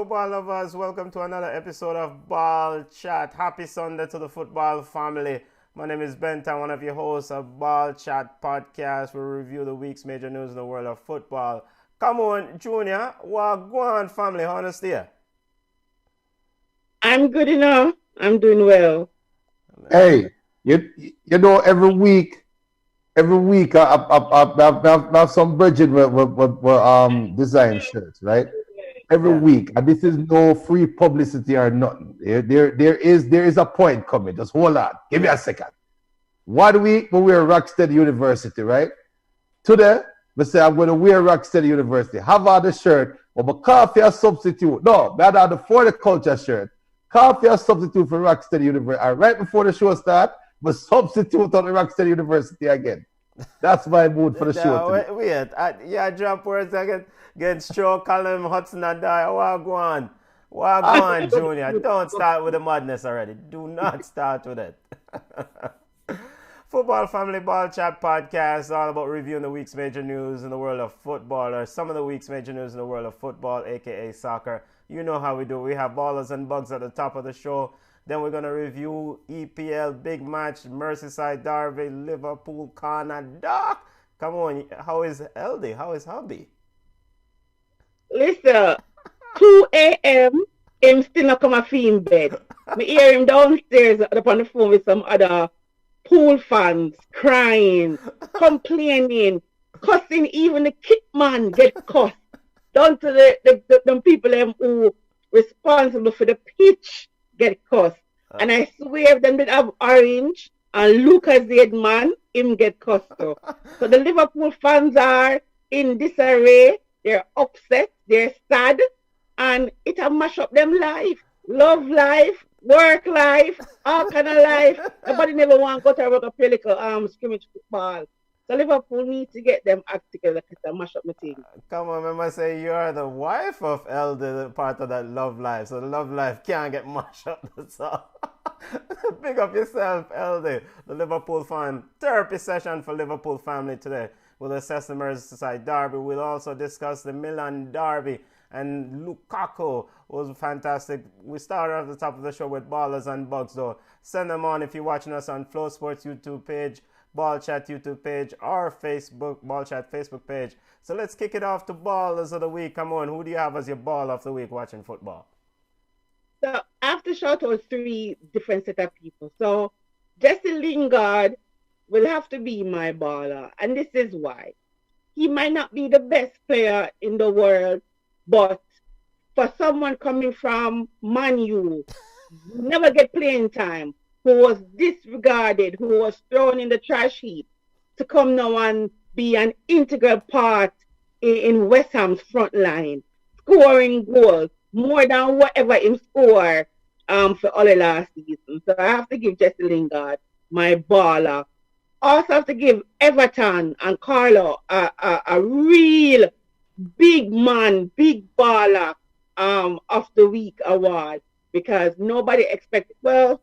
football lovers, welcome to another episode of Ball Chat. Happy Sunday to the football family. My name is Benta, one of your hosts of Ball Chat podcast. We review the week's major news in the world of football. Come on, Junior. Wagwan family, honestly. I'm good enough. I'm doing well. Hey, you know, every week I have some budget with design shirts, right? Every Yeah. week, and this is no free publicity or nothing. There is a point coming. Just hold on. Give me a second. 1 week we wear Rocksteady University, right? Today, we say I'm going to wear Rocksteady University. Have on the shirt, but my coffee a substitute. No, I had the For the Culture shirt. Coffee a substitute for Rocksteady University. And right before the show start, we substitute on the Rocksteady University again. That's my mood for the show today. Wait. Drop words against Joe Column, Hudson-Odoi. Wagwan, Junior. Don't start with the madness already. Do not start with it. Football Family Ball Chat podcast, all about reviewing the week's major news in the world of football, or some of the week's major news in the world of football, aka soccer. You know how we do. We have ballers and bugs at the top of the show. Then we're going to review EPL big match, Merseyside Derby, Liverpool, Canada. Come on, how is LD? How is hubby? Listen, 2 a.m., him still not come and feel in bed. Me hear him downstairs up on the phone with some other pool fans, crying, complaining, cussing. Even the kit man get cussed. Down to the people who responsible for the pitch get cussed. And I swear them did have Orange and Lucas man, him get cussed too. So the Liverpool fans are in disarray. They're upset, they're sad, and it have mash up them life. Love life, work life, all kind of life. Nobody never want to go to work a play like scrimmage football. So Liverpool need to get them act together to mash up my team. Come on, remember say you are the wife of Elder, part of that love life. So the love life can't get mashed up. That's all. Big up yourself, Elder. The Liverpool fan. Therapy session for Liverpool family today. We'll assess the Merseyside Derby. We'll also discuss the Milan Derby. And Lukaku was fantastic. We started at the top of the show with Ballers and Bugs though. Send them on if you're watching us on Flow Sports YouTube page, Ball Chat YouTube page, or Facebook, Ball Chat Facebook page. So let's kick it off to Ballers of the Week. Come on, who do you have as your ball of the week watching football? So after shout out 3 different set of people. So Jesse Lingard will have to be my baller. And this is why. He might not be the best player in the world, but for someone coming from Man U, never get playing time, who was disregarded, who was thrown in the trash heap, to come now and be an integral part in West Ham's front line, scoring goals, more than whatever him score for all the last season. So I have to give Jesse Lingard my baller. Also have to give Everton and Carlo a real big man, big baller of the week award, because nobody expected, well,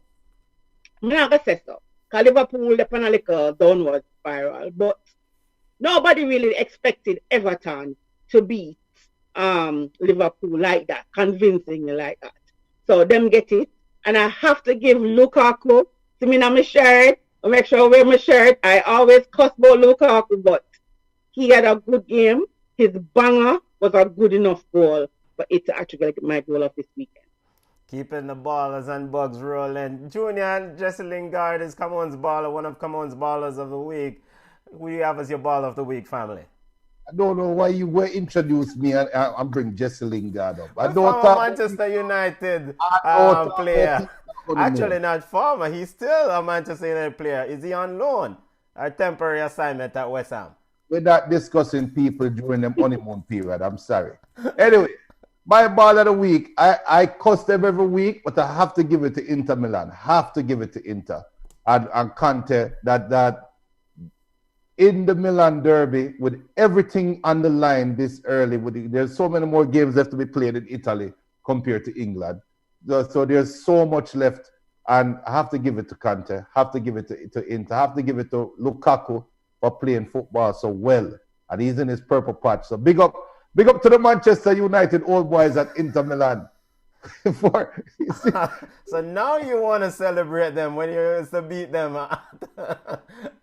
I'm not going to say so, because Liverpool they're on a little downward spiral, but nobody really expected Everton to beat Liverpool like that, convincingly like that. So them get it. And I have to give Lukaku, to me on my shirt, I make sure I wear my shirt. I always cuss about Lukaku, but he had a good game. His banger was a good enough goal for it to actually get my goal of this weekend. Keeping the ballers and bugs rolling. Junior, Jesse Lingard is Camon's baller, one of Camon's ballers of the week. Who do you have as your ball of the week, family? I don't know why you were introduced me and bring Jesse Lingard up. I don't former Manchester United player. Actually, not former. He's still a Manchester United player. Is he on loan? A temporary assignment at West Ham? We're not discussing people during the honeymoon period. I'm sorry. Anyway, my ball of the week. I cuss them every week, but I have to give it to Inter Milan. Have to give it to Inter. And Conte, that in the Milan derby, with everything on the line this early, there's so many more games left to be played in Italy compared to England. So there's so much left, and I have to give it to Conte. Have to give it to Inter. Have to give it to Lukaku for playing football so well, and he's in his purple patch. So big up to the Manchester United old boys at Inter Milan. For So now you want to celebrate them when you used to beat them.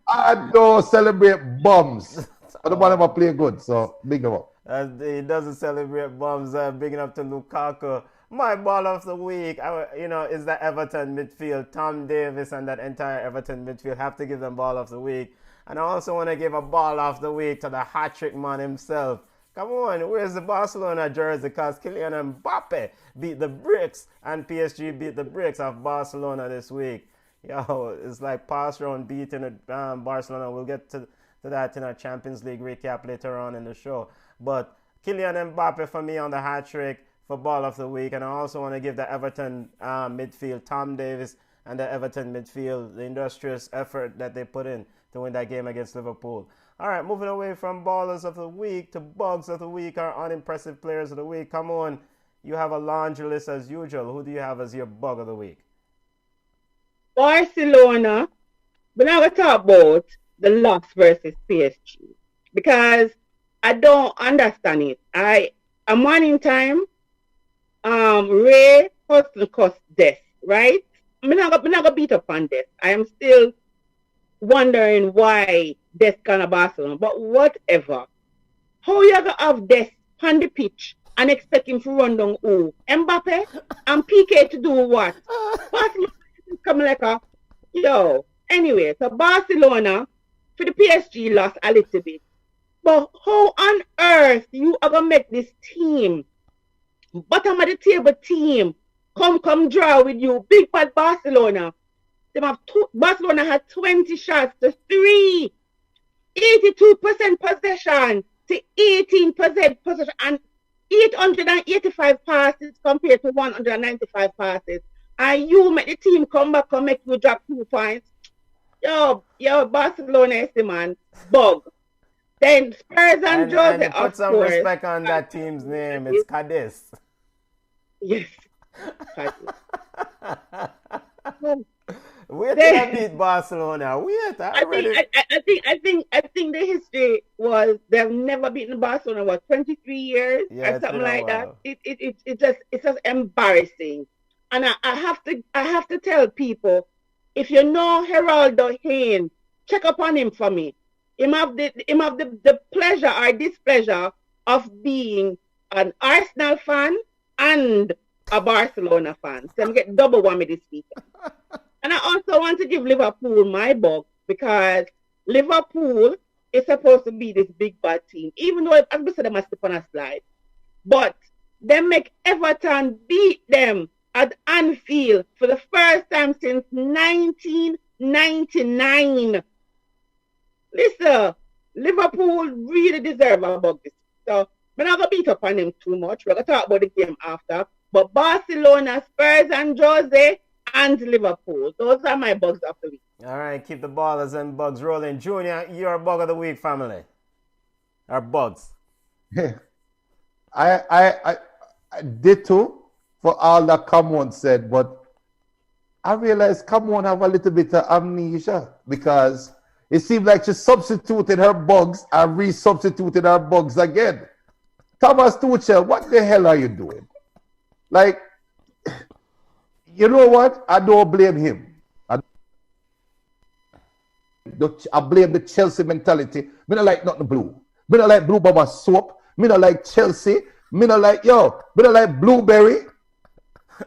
I don't celebrate bums. But the one of them play good, so big them up. He doesn't celebrate bombs. Big enough to Lukaku. My ball of the week, is the Everton midfield. Tom Davis and that entire Everton midfield have to give them ball of the week. And I also want to give a ball of the week to the hat-trick man himself. Come on, where's the Barcelona jersey? Because Kylian Mbappe beat the bricks and PSG beat the bricks of Barcelona this week. Yo, it's like pass round beating Barcelona. We'll get to that in our Champions League recap later on in the show. But Kylian Mbappe for me on the hat-trick for ball of the week. And I also want to give the Everton midfield, Tom Davis and the Everton midfield, the industrious effort that they put in to win that game against Liverpool. All right, moving away from ballers of the week to bugs of the week, our unimpressive players of the week. Come on, you have a laundry list as usual. Who do you have as your bug of the week? Barcelona. We're not going to talk about the loss versus PSG because I don't understand it. I'm one in time. Ray Hudson death, right? I'm not gonna beat up on this. I am still wondering why Des kind of Barcelona, but whatever. How you gonna have Des on the pitch and expect him to run down who? Mbappe and PK to do what? Barcelona is coming like a Anyway, so Barcelona for the PSG lost a little bit. But how on earth you are gonna make this team, bottom of the table team, come draw with you? Big bad Barcelona. Barcelona had 20 shots to 3. 82% possession to 18% possession and 885 passes compared to 195 passes. And you make the team come back and make you drop 2 points. Yo, Barcelona is the man. Bug. Then Spurs and Jose, and put some respect on that team's name. It's Cadiz. Yes. Wait till I beat Barcelona. Wait, I think the history was they've never beaten Barcelona 23 years or something like that. It's just embarrassing. And I have to tell people, if you know Geraldo Hayne, check up on him for me. Him have the pleasure or displeasure of being an Arsenal fan and a Barcelona fan. So I'm getting double whammy this weekend. And I also want to give Liverpool my bug because Liverpool is supposed to be this big bad team, even though as we said they must step on a slide. But they make Everton beat them at Anfield for the first time since 1999. Listen, Liverpool really deserve a bug this. So we're not going to beat up on them too much. We're going to talk about the game after. But Barcelona, Spurs and Jose and Liverpool. Those are my bugs of the week. All right, keep the ballers and bugs rolling. Junior, you're a bug of the week, family. Or bugs. I did too for all that Camon said, but I realized Camon have a little bit of amnesia because it seemed like she substituted her bugs and resubstituted her bugs again. Thomas Tuchel, what the hell are you doing? Like, you know what? I don't blame him. I blame the Chelsea mentality. Me not like nothing blue. Me not like Blue Baba soap. Me not like Chelsea. Me not like, me not like blueberry.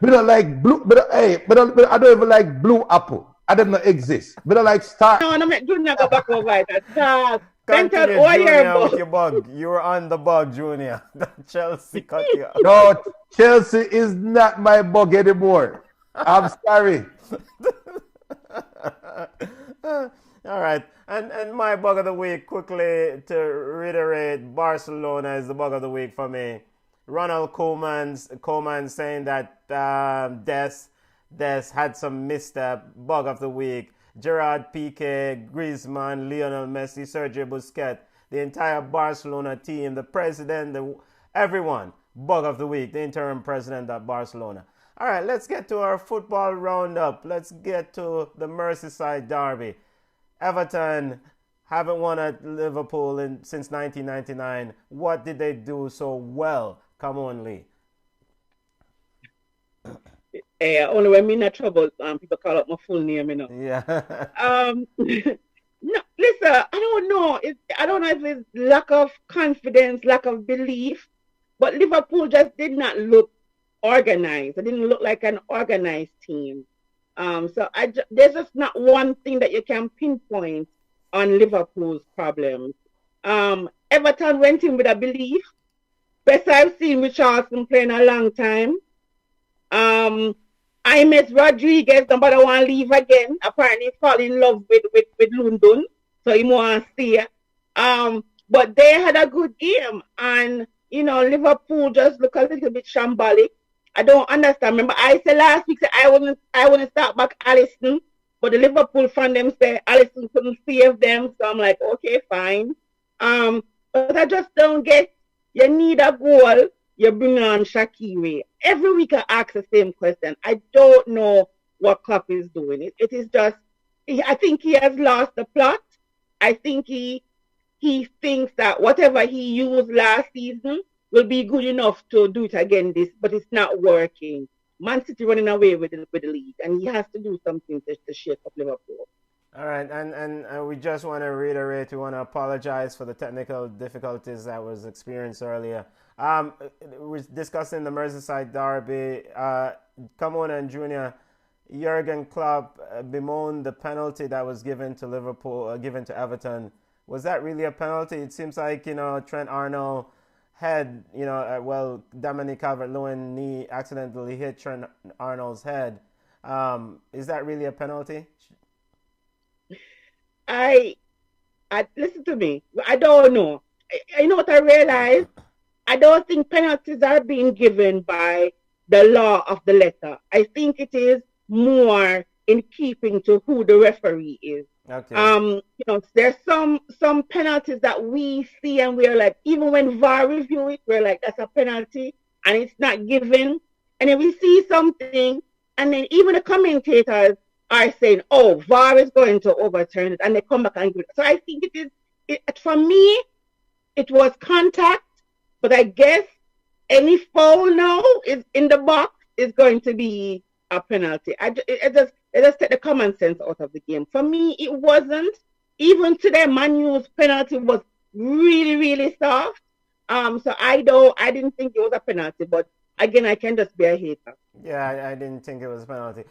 Me not like blue, I don't even like blue apple. I don't know exist. Me not like star. No, do not go back over that. Continue, Junior, with your bug. You were on the bug, Junior. Chelsea cut you out. No, Chelsea is not my bug anymore. I'm sorry. All right. And my bug of the week, quickly to reiterate, Barcelona is the bug of the week for me. Ronald Koeman saying that Des had some misstep. Bug of the week. Gerard Piqué, Griezmann, Lionel Messi, Sergio Busquets, the entire Barcelona team, the president, everyone. Bug of the week, the interim president of Barcelona. All right, let's get to our football roundup. Let's get to the Merseyside derby. Everton haven't won at Liverpool since 1999. What did they do so well? Come on, Lee. Yeah, only when I'm in trouble, people call out my full name, you know. Yeah. No, listen, I don't know. I don't know if it's lack of confidence, lack of belief, but Liverpool just did not look organized. It didn't look like an organized team. So there's just not one thing that you can pinpoint on Liverpool's problems. Everton went in with a belief. Best I've seen Richarlison playing a long time. James Rodriguez, nobody want to leave again. Apparently, fall in love with London, so he want to stay. But they had a good game, and Liverpool just look a little bit shambolic. I don't understand. Remember, I said last week that I want to start back Alisson, but the Liverpool fan them say Alisson couldn't save them, so I'm like, okay, fine. But I just don't get. You need a goal. You bring on Shaqiri. Every week I ask the same question. I don't know what Klopp is doing. It is just, I think he has lost the plot. I think he thinks that whatever he used last season will be good enough to do it again but it's not working. Man City running away with the league, and he has to do something to shake up Liverpool. All right, and we just want to reiterate, we want to apologize for the technical difficulties that was experienced earlier. We're discussing the Merseyside derby. Camona and Junior, Jurgen Klopp bemoaned the penalty that was given to Liverpool, given to Everton. Was that really a penalty? It seems like, Trent Arnold head, Dominic Calvert-Lewin knee accidentally hit Trent Arnold's head. Is that really a penalty? I listen to me. I don't know. You know what I realized? I don't think penalties are being given by the law of the letter. I think it is more in keeping to who the referee is. Okay. There's some penalties that we see and we're like, even when VAR review it, we're like, that's a penalty and it's not given. And then we see something, and then even the commentators are saying, oh, VAR is going to overturn it, and they come back and give it. So I think for me, it was contact, but I guess any foul now is in the box is going to be a penalty. It just take the common sense out of the game. For me, it wasn't. Even today, Man U's penalty was really, really soft. So I didn't think it was a penalty, but again, I can just be a hater. Yeah, I didn't think it was a penalty.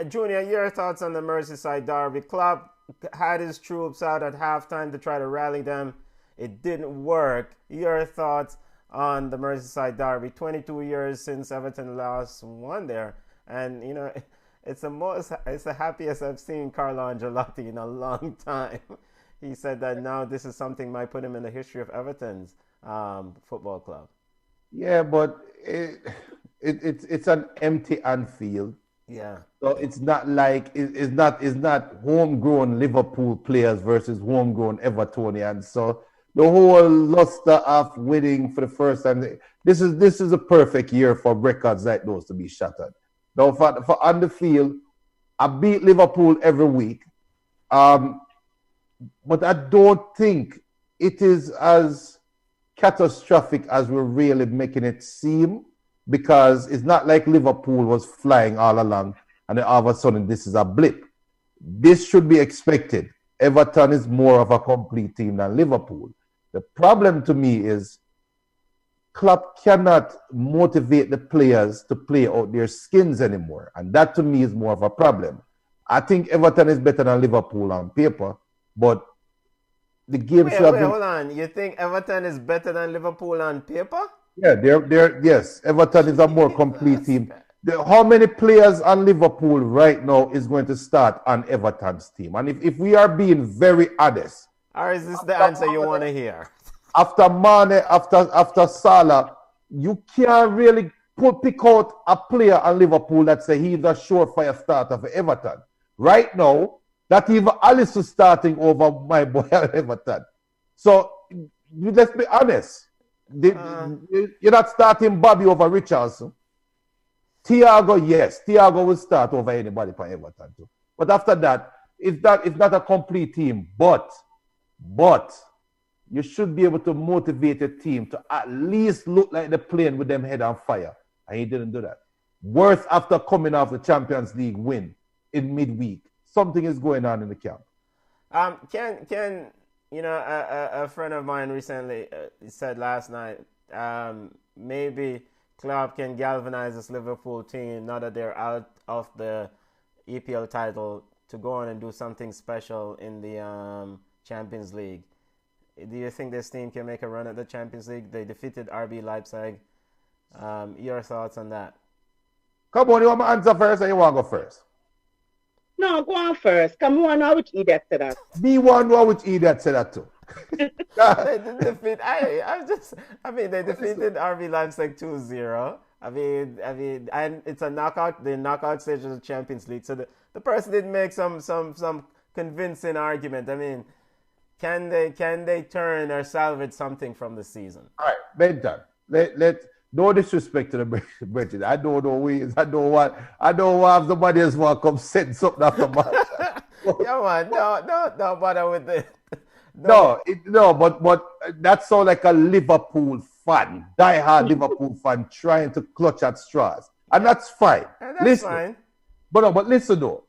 Junior, your thoughts on the Merseyside derby? Klopp had his troops out at halftime to try to rally them. It didn't work. Your thoughts on the Merseyside derby? 22 years since Everton last won there, and it's the happiest I've seen Carlo Ancelotti in a long time. He said that now this is something might put him in the history of Everton's football club. Yeah, but it's an empty Anfield. Yeah. So it's not like it's not homegrown Liverpool players versus homegrown Evertonians. So the whole luster of winning for the first time, this is a perfect year for records like those to be shattered. Now for on the field, I beat Liverpool every week, but I don't think it is as catastrophic as we're really making it seem, because it's not like Liverpool was flying all along and then all of a sudden this is a blip. This should be expected. Everton is more of a complete team than Liverpool. The problem to me is Klopp cannot motivate the players to play out their skins anymore, and that to me is more of a problem. I think Everton is better than Liverpool on paper, but the game should have been... Hold on. You think Everton is better than Liverpool on paper? Yeah, yes, Everton is a more complete team. How many players on Liverpool right now is going to start on Everton's team? And if we are being very honest... Or is this the answer you want to hear? After Mane, after Salah, you can't really pick out a player on Liverpool that say he's a surefire starter for Everton. Right now, that even Alisson starting over my boy at Everton. So let's be honest. You're not starting Bobby over Richarlison. Thiago, yes. Thiago will start over anybody for Everton too. But after that, it's not a complete team. But you should be able to motivate a team to at least look like they're playing with them head on fire. And he didn't do that. worse after coming off the Champions League win in midweek. Something is going on in the camp. Can you know, a friend of mine recently said last night, maybe Klopp can galvanize this Liverpool team now that they're out of the EPL title to go on and do something special in the Champions League. Do you think this team can make a run at the Champions League? They defeated RB Leipzig. Your thoughts on that? Come on, you want me to answer first or you want to go first? No, go on first. Come on, I would idiot said that. Me one know which idiot said that too. They defeated RB Leipzig 2-0. I mean, and it's a knockout, the knockout stage of the Champions League. So the person did make some convincing argument. I mean, can they turn or salvage something from the season? All right, Benton. Let no disrespect to the British. I don't know ways. I don't want somebody else want to come set something after match. Yeah, man. No bother with it. No, but that sounds like a Liverpool fan, die-hard Liverpool fan trying to clutch at straws. And that's fine. That's fine. But listen though.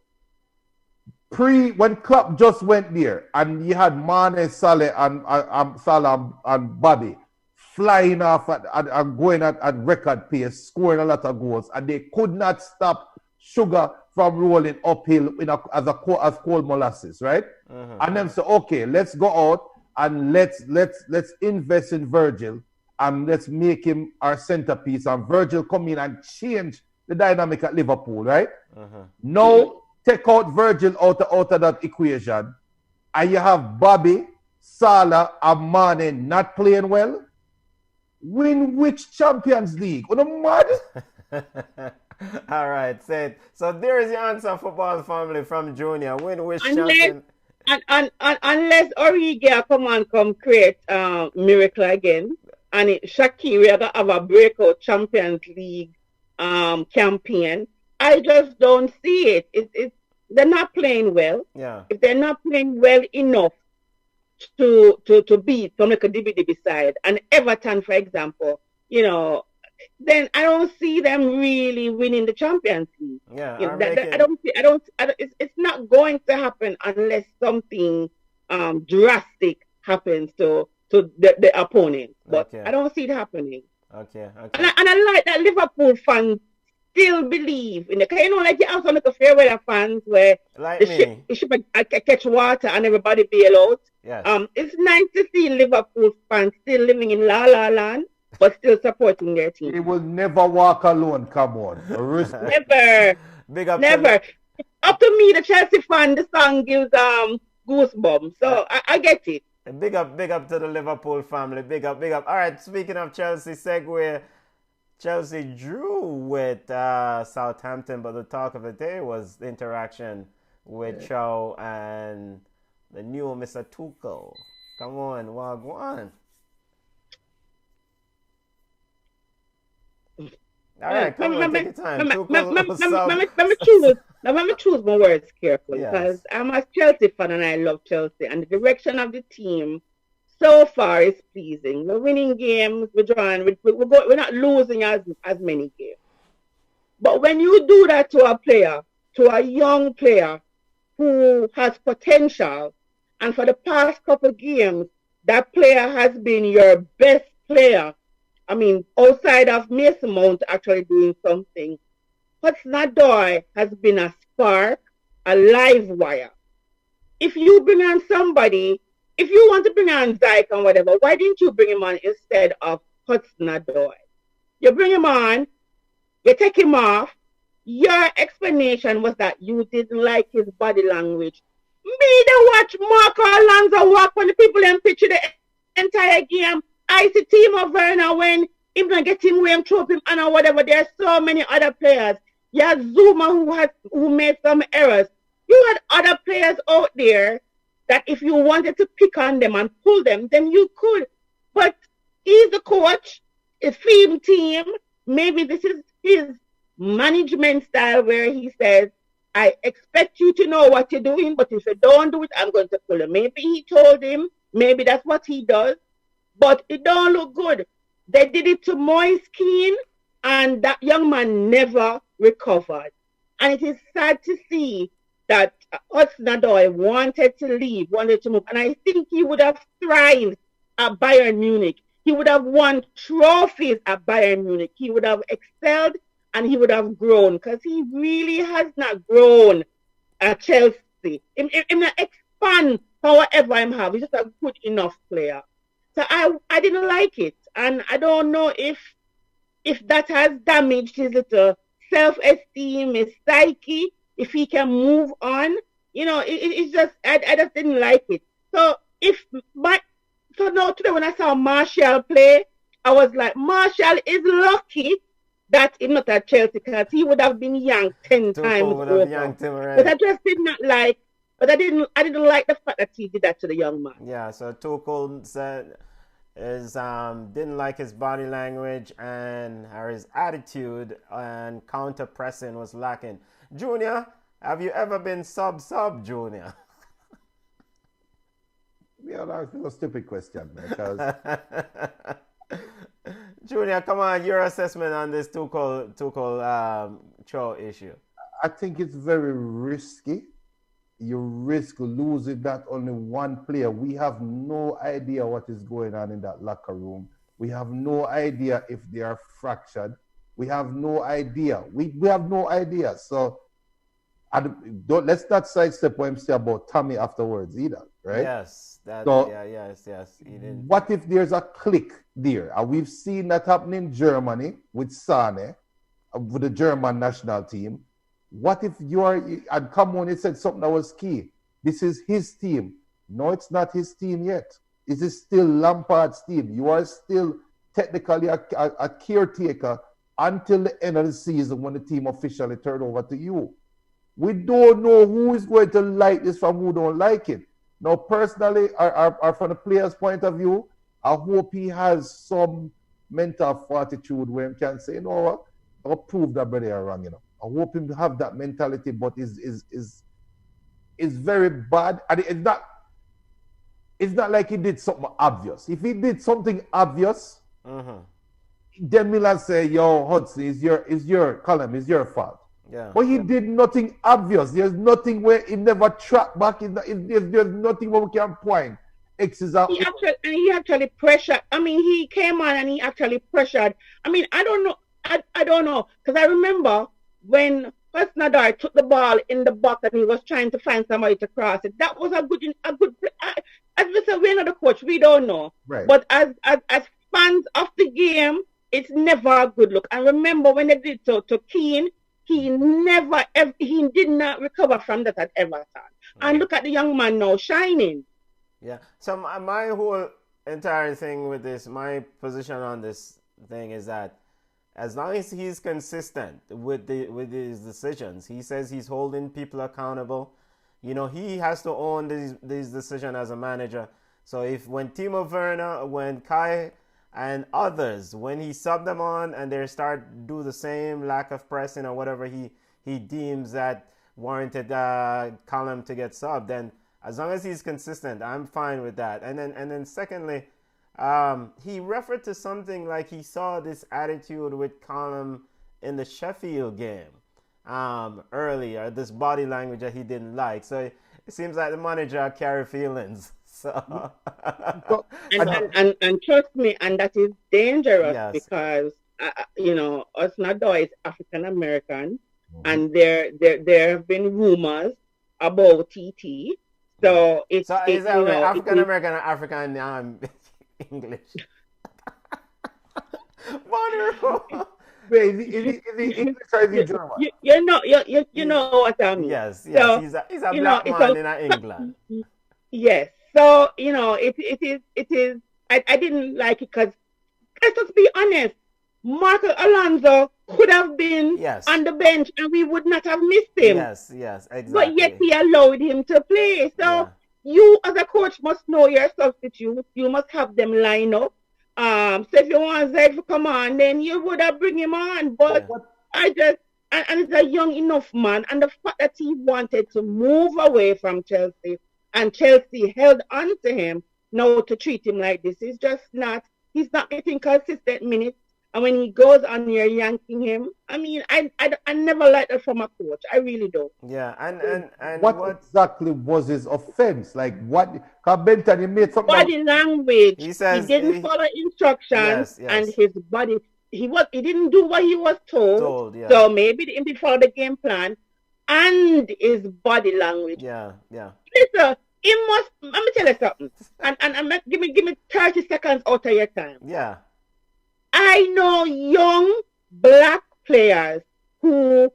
When Klopp just went there and you had Mane, Salah and Bobby flying off and going at record pace, scoring a lot of goals, and they could not stop Sugar from rolling uphill as cold molasses, right? Mm-hmm. And then say, okay, let's go out and let's invest in Virgil and let's make him our centerpiece. And Virgil come in and change the dynamic at Liverpool, right? Mm-hmm. Now take out Virgil out of that equation, and you have Bobby, Salah, and Mane not playing well. Win which Champions League? What a mad. All right, said. So there is the answer, football family, from Junior. Win which champion? Unless Origi come create miracle again, and Shaqiri have a breakout Champions League campaign, I just don't see it. They're not playing well. Yeah. If they're not playing well enough to beat some like a DB side, and Everton, for example, you know, then I don't see them really winning the Champions League. Yeah, you know, it's not going to happen unless something drastic happens to the opponent. But okay. I don't see it happening. Okay. And I like that Liverpool fans still believe in the, you know, like you have some like a fair weather fans where like the ship catch water and everybody bail out. Yes. It's nice to see Liverpool fans still living in La La Land, but still supporting their team. He will never walk alone. Come on. Never. Big up. Never. Up to me, the Chelsea fan, the song gives goosebumps. So I get it. Big up to the Liverpool family. Big up. All right, speaking of Chelsea, segue. Chelsea drew with Southampton, but the talk of the day was the interaction with Chow and the new Mr. Tuchel. Come on, Wagwan. All right, come on, take your time. Let me choose my words carefully, because I'm a Chelsea fan and I love Chelsea, and the direction of the team so far is pleasing. We're winning games, we're drawing, we're not losing as many games. But when you do that to a player, to a young player who has potential, and for the past couple of games, that player has been your best player. I mean, outside of Mason Mount actually doing something, Hudson-Odoi has been a spark, a live wire. If you bring on somebody, if you want to bring on Zayk and whatever, why didn't you bring him on instead of Hudson-Odoi? You bring him on, you take him off. Your explanation was that you didn't like his body language. Me, they watch Marco Alonso walk when the people in picture the entire game. I see Timo Werner when him not get him where him throw him and or whatever. There are so many other players. You had Zuma who made some errors. You had other players out there that if you wanted to pick on them and pull them, then you could. But he's the coach, a theme team. Maybe this is his management style where he says, I expect you to know what you're doing, but if you don't do it, I'm going to pull you. Maybe he told him, maybe that's what he does, but it don't look good. They did it to Moise Keane, and that young man never recovered. And it is sad to see that Hudson-Odoi wanted to leave, wanted to move. And I think he would have thrived at Bayern Munich. He would have won trophies at Bayern Munich. He would have excelled and he would have grown, because he really has not grown at Chelsea. He not expand however I'm have. He's just a good enough player. So I didn't like it. And I don't know if that has damaged his little self-esteem, his psyche, if he can move on. You know, it's just, I just didn't like it. So now today when I saw Martial play, I was like, Martial is lucky that he's not at Chelsea, because he would have been yanked 10 times over. But I just did not like, I didn't like the fact that he did that to the young man. Yeah, so Tuchel said didn't like his body language and his attitude, and counter pressing was lacking. Junior, have you ever been sub Junior? Yeah, that's a stupid question, because Junior, come on, your assessment on this Tuchel Cho issue. I think it's very risky. You risk losing that only one player. We have no idea what is going on in that locker room. We have no idea if they are fractured. We have no idea. We have no idea. So let's not sidestep what I'm saying about Tommy afterwards either, right? Yes. Yes. What if there's a click there? And we've seen that happen in Germany with Sane, with the German national team. What if and come on, it said something that was key. This is his team. No, it's not his team yet. This is still Lampard's team. You are still technically a caretaker until the end of the season, when the team officially turned over to you. We don't know who is going to like this from who don't like it. Now, personally, from the player's point of view, I hope he has some mental fortitude where he can say, you know what, I'll prove that brother are wrong, you know. I hope him to have that mentality, but is very bad. And it's not like he did something obvious. If he did something obvious, then Milan say, yo, Hudson, is your column, is your fault. Yeah. But he did nothing obvious. There's nothing where he never tracked back. There's nothing where we can point. He actually pressured. I mean, he came on and he actually pressured. I mean, I don't know. I don't know. Because I remember when Hudson-Odoi took the ball in the box and he was trying to find somebody to cross it. That was a good as we said, we're not the coach. We don't know. Right. But as fans of the game, it's never a good look. I remember when they did to Keane, he did not recover from that at Everton. And look at the young man now shining. Yeah. So my whole entire thing with this, my position on this thing is that as long as he's consistent with his decisions, he says he's holding people accountable. You know, he has to own these decisions as a manager. So when Timo Werner, when Kai and others, when he sub them on and they start do the same lack of pressing or whatever he deems that warranted column to get subbed, then as long as he's consistent, I'm fine with that. And then secondly, he referred to something like he saw this attitude with Colum in the Sheffield game earlier, this body language that he didn't like. So it seems like the manager carry feelings. So and trust me, and that is dangerous. Yes. Because Hudson-Odoi is African American, and there have been rumors about TT. So it's African American or African English. Wonderful. Wait, is he English or is he German? You know what I mean. Yes. So, he's a black man in England. Yes. So it is. I didn't like it because, let's just be honest, Marco Alonso could have been on the bench and we would not have missed him. Yes, exactly. But yet he allowed him to play. So you as a coach must know your substitutes. You must have them line up. So if you want Zed to come on, then you would have bring him on. But and it's a young enough man, and the fact that he wanted to move away from Chelsea and Chelsea held on to him, now to treat him like this is just not. He's not getting consistent minutes. And when he goes on, you're yanking him. I mean, I never liked that from a coach. I really don't. Yeah, and What exactly was his offense? Like what? Because Benton, he made something that Body language. he He says, didn't follow instructions, yes, and yes, his body. He didn't do what he was told. told, yeah, So maybe he didn't follow the game plan, and his body language. yeah, yeah, Listen, he must. Let me tell you something. And give me 30 seconds out of your time. yeah, I know young black players who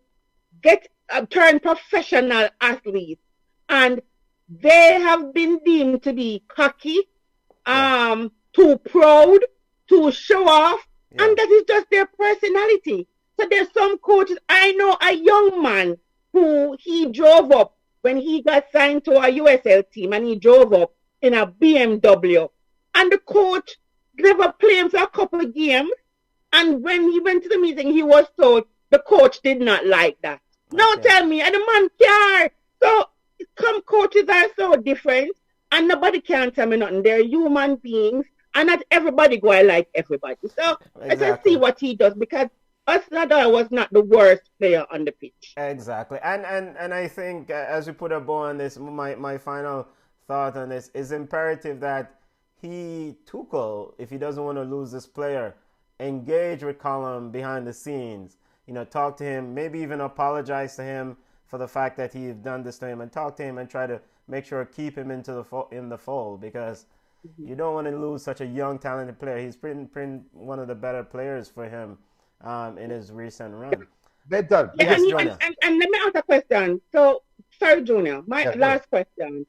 get turned professional athletes, and they have been deemed to be cocky, too proud, to show off, yeah, and that is just their personality. So there's some coaches. I know a young man who he drove up when he got signed to a USL team, and he drove up in a BMW, and the coach never played him for a couple of games. And when he went to the meeting, he was told the coach did not like that. Now tell me, and the man care. So some coaches are so different, and nobody can tell me nothing. They're human beings, and not everybody go like everybody. So let's just see what he does, because Hudson-Odoi was not the worst player on the pitch. Exactly. And I think as we put a bow on this, my final thought on this is imperative that Tuchel, if he doesn't want to lose this player, engage with Colum behind the scenes. You know, talk to him, maybe even apologize to him for the fact that he's done this to him, and talk to him and try to make sure keep him into in the fold, because you don't want to lose such a young, talented player. He's been one of the better players for him in his recent run. Benton. Yes, and let me ask a question. So, sorry, Junior, my last question.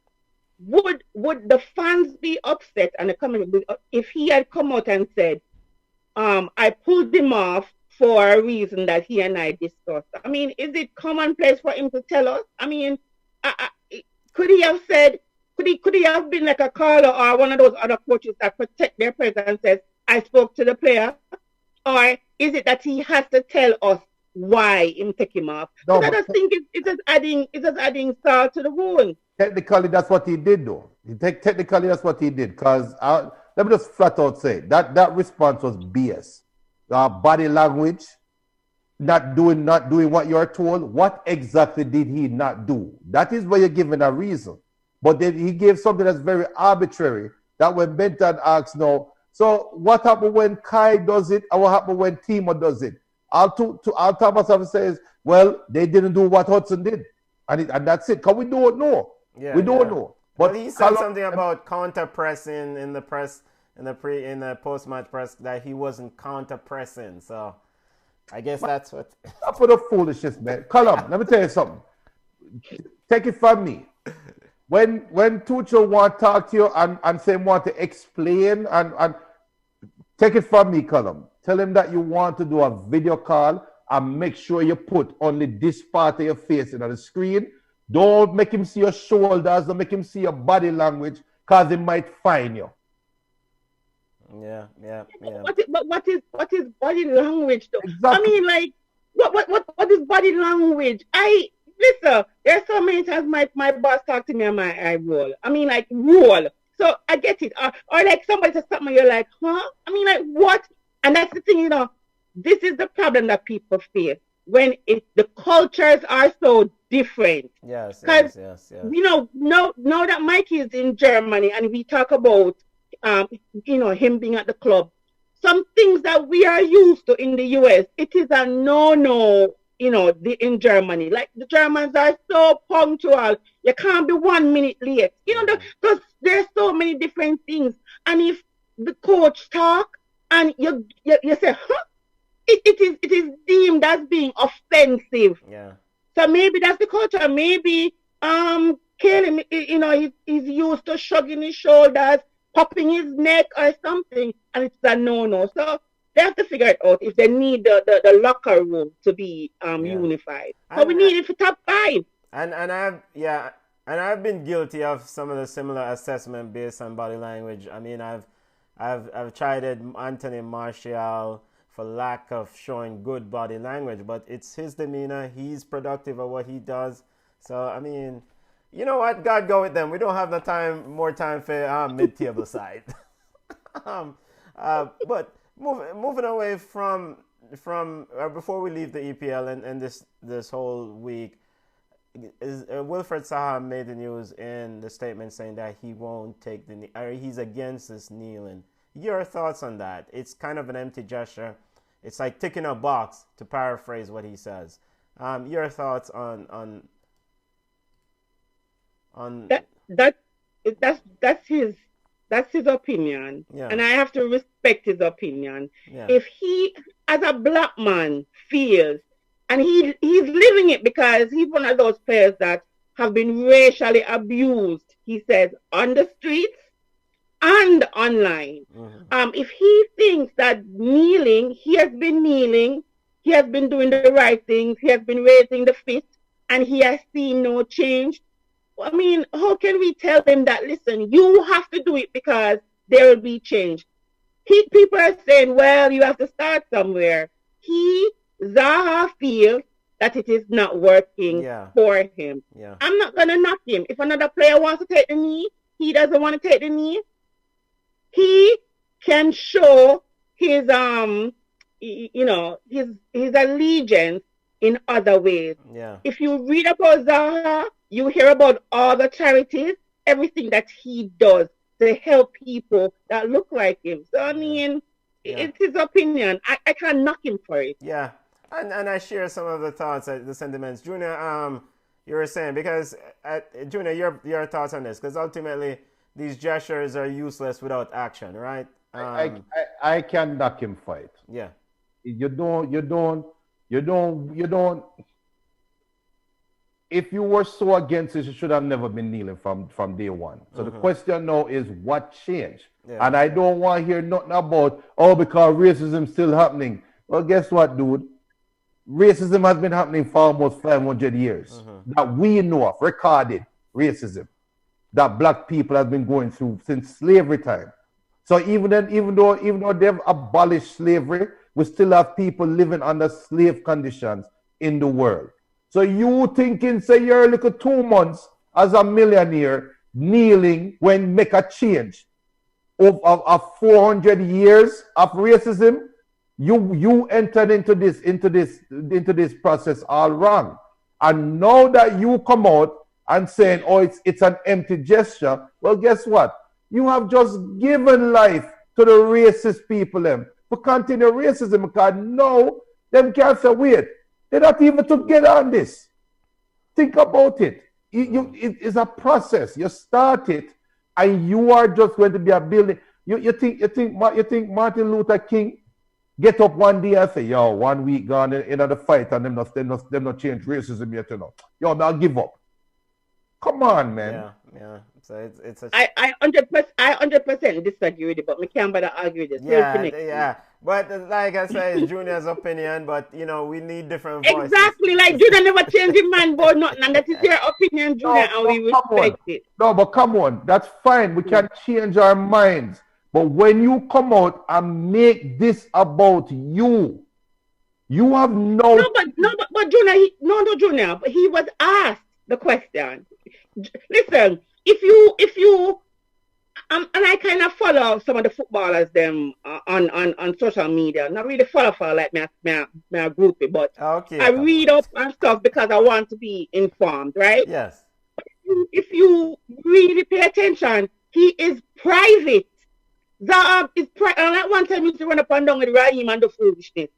Would the fans be upset and the community if he had come out and said, I pulled him off for a reason that he and I discussed? I mean, is it commonplace for him to tell us? I mean, could he have said, could he have been like a caller or one of those other coaches that protect their players and says, I spoke to the player? Or is it that he has to tell us why him take him off? No, I just think it's just adding salt to the wound. Technically, that's what he did, though. Technically, that's what he did. Because let me just flat out say that response was BS. Body language, not doing what you're told. What exactly did he not do? That is where you're given a reason. But then he gave something that's very arbitrary. That when Benton asks now, so what happened when Kai does it, and what happened when Timo does it? All Thomas says, well, they didn't do what Hudson did, and that's it. Because we don't know. Yeah, we don't know. But he said something about counter pressing in the press, in the post match press, that he wasn't counter pressing. So I guess that's what. Stop with the foolishness, man. Colum, let me tell you something. Take it from me. When Tuchel want to talk to you and say want to explain and take it from me, Colum. Tell him that you want to do a video call and make sure you put only this part of your face on the screen. Don't make him see your shoulders. Don't make him see your body language, because he might fine you. Yeah. What is body language though? Exactly. I mean, like, what is body language? Listen, there's so many times my boss talked to me and I roll. I mean, like, roll. So I get it. Or like somebody says something, you're like, huh? I mean, like, what? And that's the thing, this is the problem that people face when the cultures are so different. Yes. Now that Mikey is in Germany and we talk about, him being at the club, some things that we are used to in the US, it is a no-no, in Germany. Like, the Germans are so punctual. You can't be 1 minute late. Because there's so many different things. And if the coach talk and you say, huh? It is deemed as being offensive. Yeah. So maybe that's the culture. Maybe Caleb, he's used to shrugging his shoulders, popping his neck or something, and it's a no-no. So they have to figure it out if they need the locker room to be unified. So we need it for top 5. And I've been guilty of some of the similar assessment based on body language. I mean, I've tried Anthony Martial for lack of showing good body language, but it's his demeanor. He's productive at what he does. So I mean, you know what? God go with them. We don't have more time for mid-table side. But moving away from before we leave the EPL and this whole week, Wilfred Zaha made the news in the statement saying that he won't take the knee, or he's against this kneeling. Your thoughts on that? It's kind of an empty gesture. It's like ticking a box, to paraphrase what he says. Your thoughts on that's his opinion, Yeah. and I have to respect his opinion. Yeah. If he, as a black man, feels, and he's living it because he's one of those players that have been racially abused, he says, on the streets and online. If he thinks that kneeling, he has been kneeling, he has been doing the right things, he has been raising the fist, and he has seen no change. I mean, how can we tell him that, listen, you have to do it because there will be change? People are saying, well, you have to start somewhere. Zaha feels that it is not working for him. Yeah. I'm not going to knock him. If another player wants to take the knee, he doesn't want to take the knee. He can show his his allegiance in other ways. Yeah. If you read about Zaha, you hear about all the charities, everything that he does to help people that look like him. So I mean, it's his opinion. I can't knock him for it. Yeah. And I share some of the thoughts, the sentiments. Junior, you were saying, because, Junior, your thoughts on this, because ultimately these gestures are useless without action, right? I can knock him for it. Yeah. You don't. If you were so against it, you should have never been kneeling from day one. So the question now is, what changed? Yeah. And I don't want to hear nothing about, because racism still happening. Well, guess what, dude? Racism has been happening for almost 500 years. That we know of, recorded racism that black people have been going through since slavery time. So even though they've abolished slavery, we still have people living under slave conditions in the world. So you thinking, say you're a little 2 months as a millionaire kneeling when make a change of 400 years of racism, you entered into this process all wrong. And now that you come out and saying, it's an empty gesture, well, guess what? You have just given life to the racist people them to continue racism, because no, them can't say, wait, they're not even together on this. Think about it. It is a process. You start it, and you are just going to be a building. You think Martin Luther King get up one day and say, yo, 1 week gone in the fight, and them not change racism yet, you know. Yo, I'll give up. Come on, man. Yeah. So it's a... I 100% disagree with it, but we can't bother argue this. Yeah. But like I said, it's Junior's opinion, but we need different voices. Exactly, like Junior never changed his man board nothing, and that is your opinion, Junior, and we respect it. No, but come on, that's fine. We can change our minds. But when you come out and make this about you have no... But Junior, but he was asked the question. Listen, if you and I kind of follow some of the footballers them on social media. Not really follow like my groupie, but I read up and stuff because I want to be informed, right? Yes. If you really pay attention, he is private. Zaha is private. And like one time he used to run up and down with Raheem and the foolishness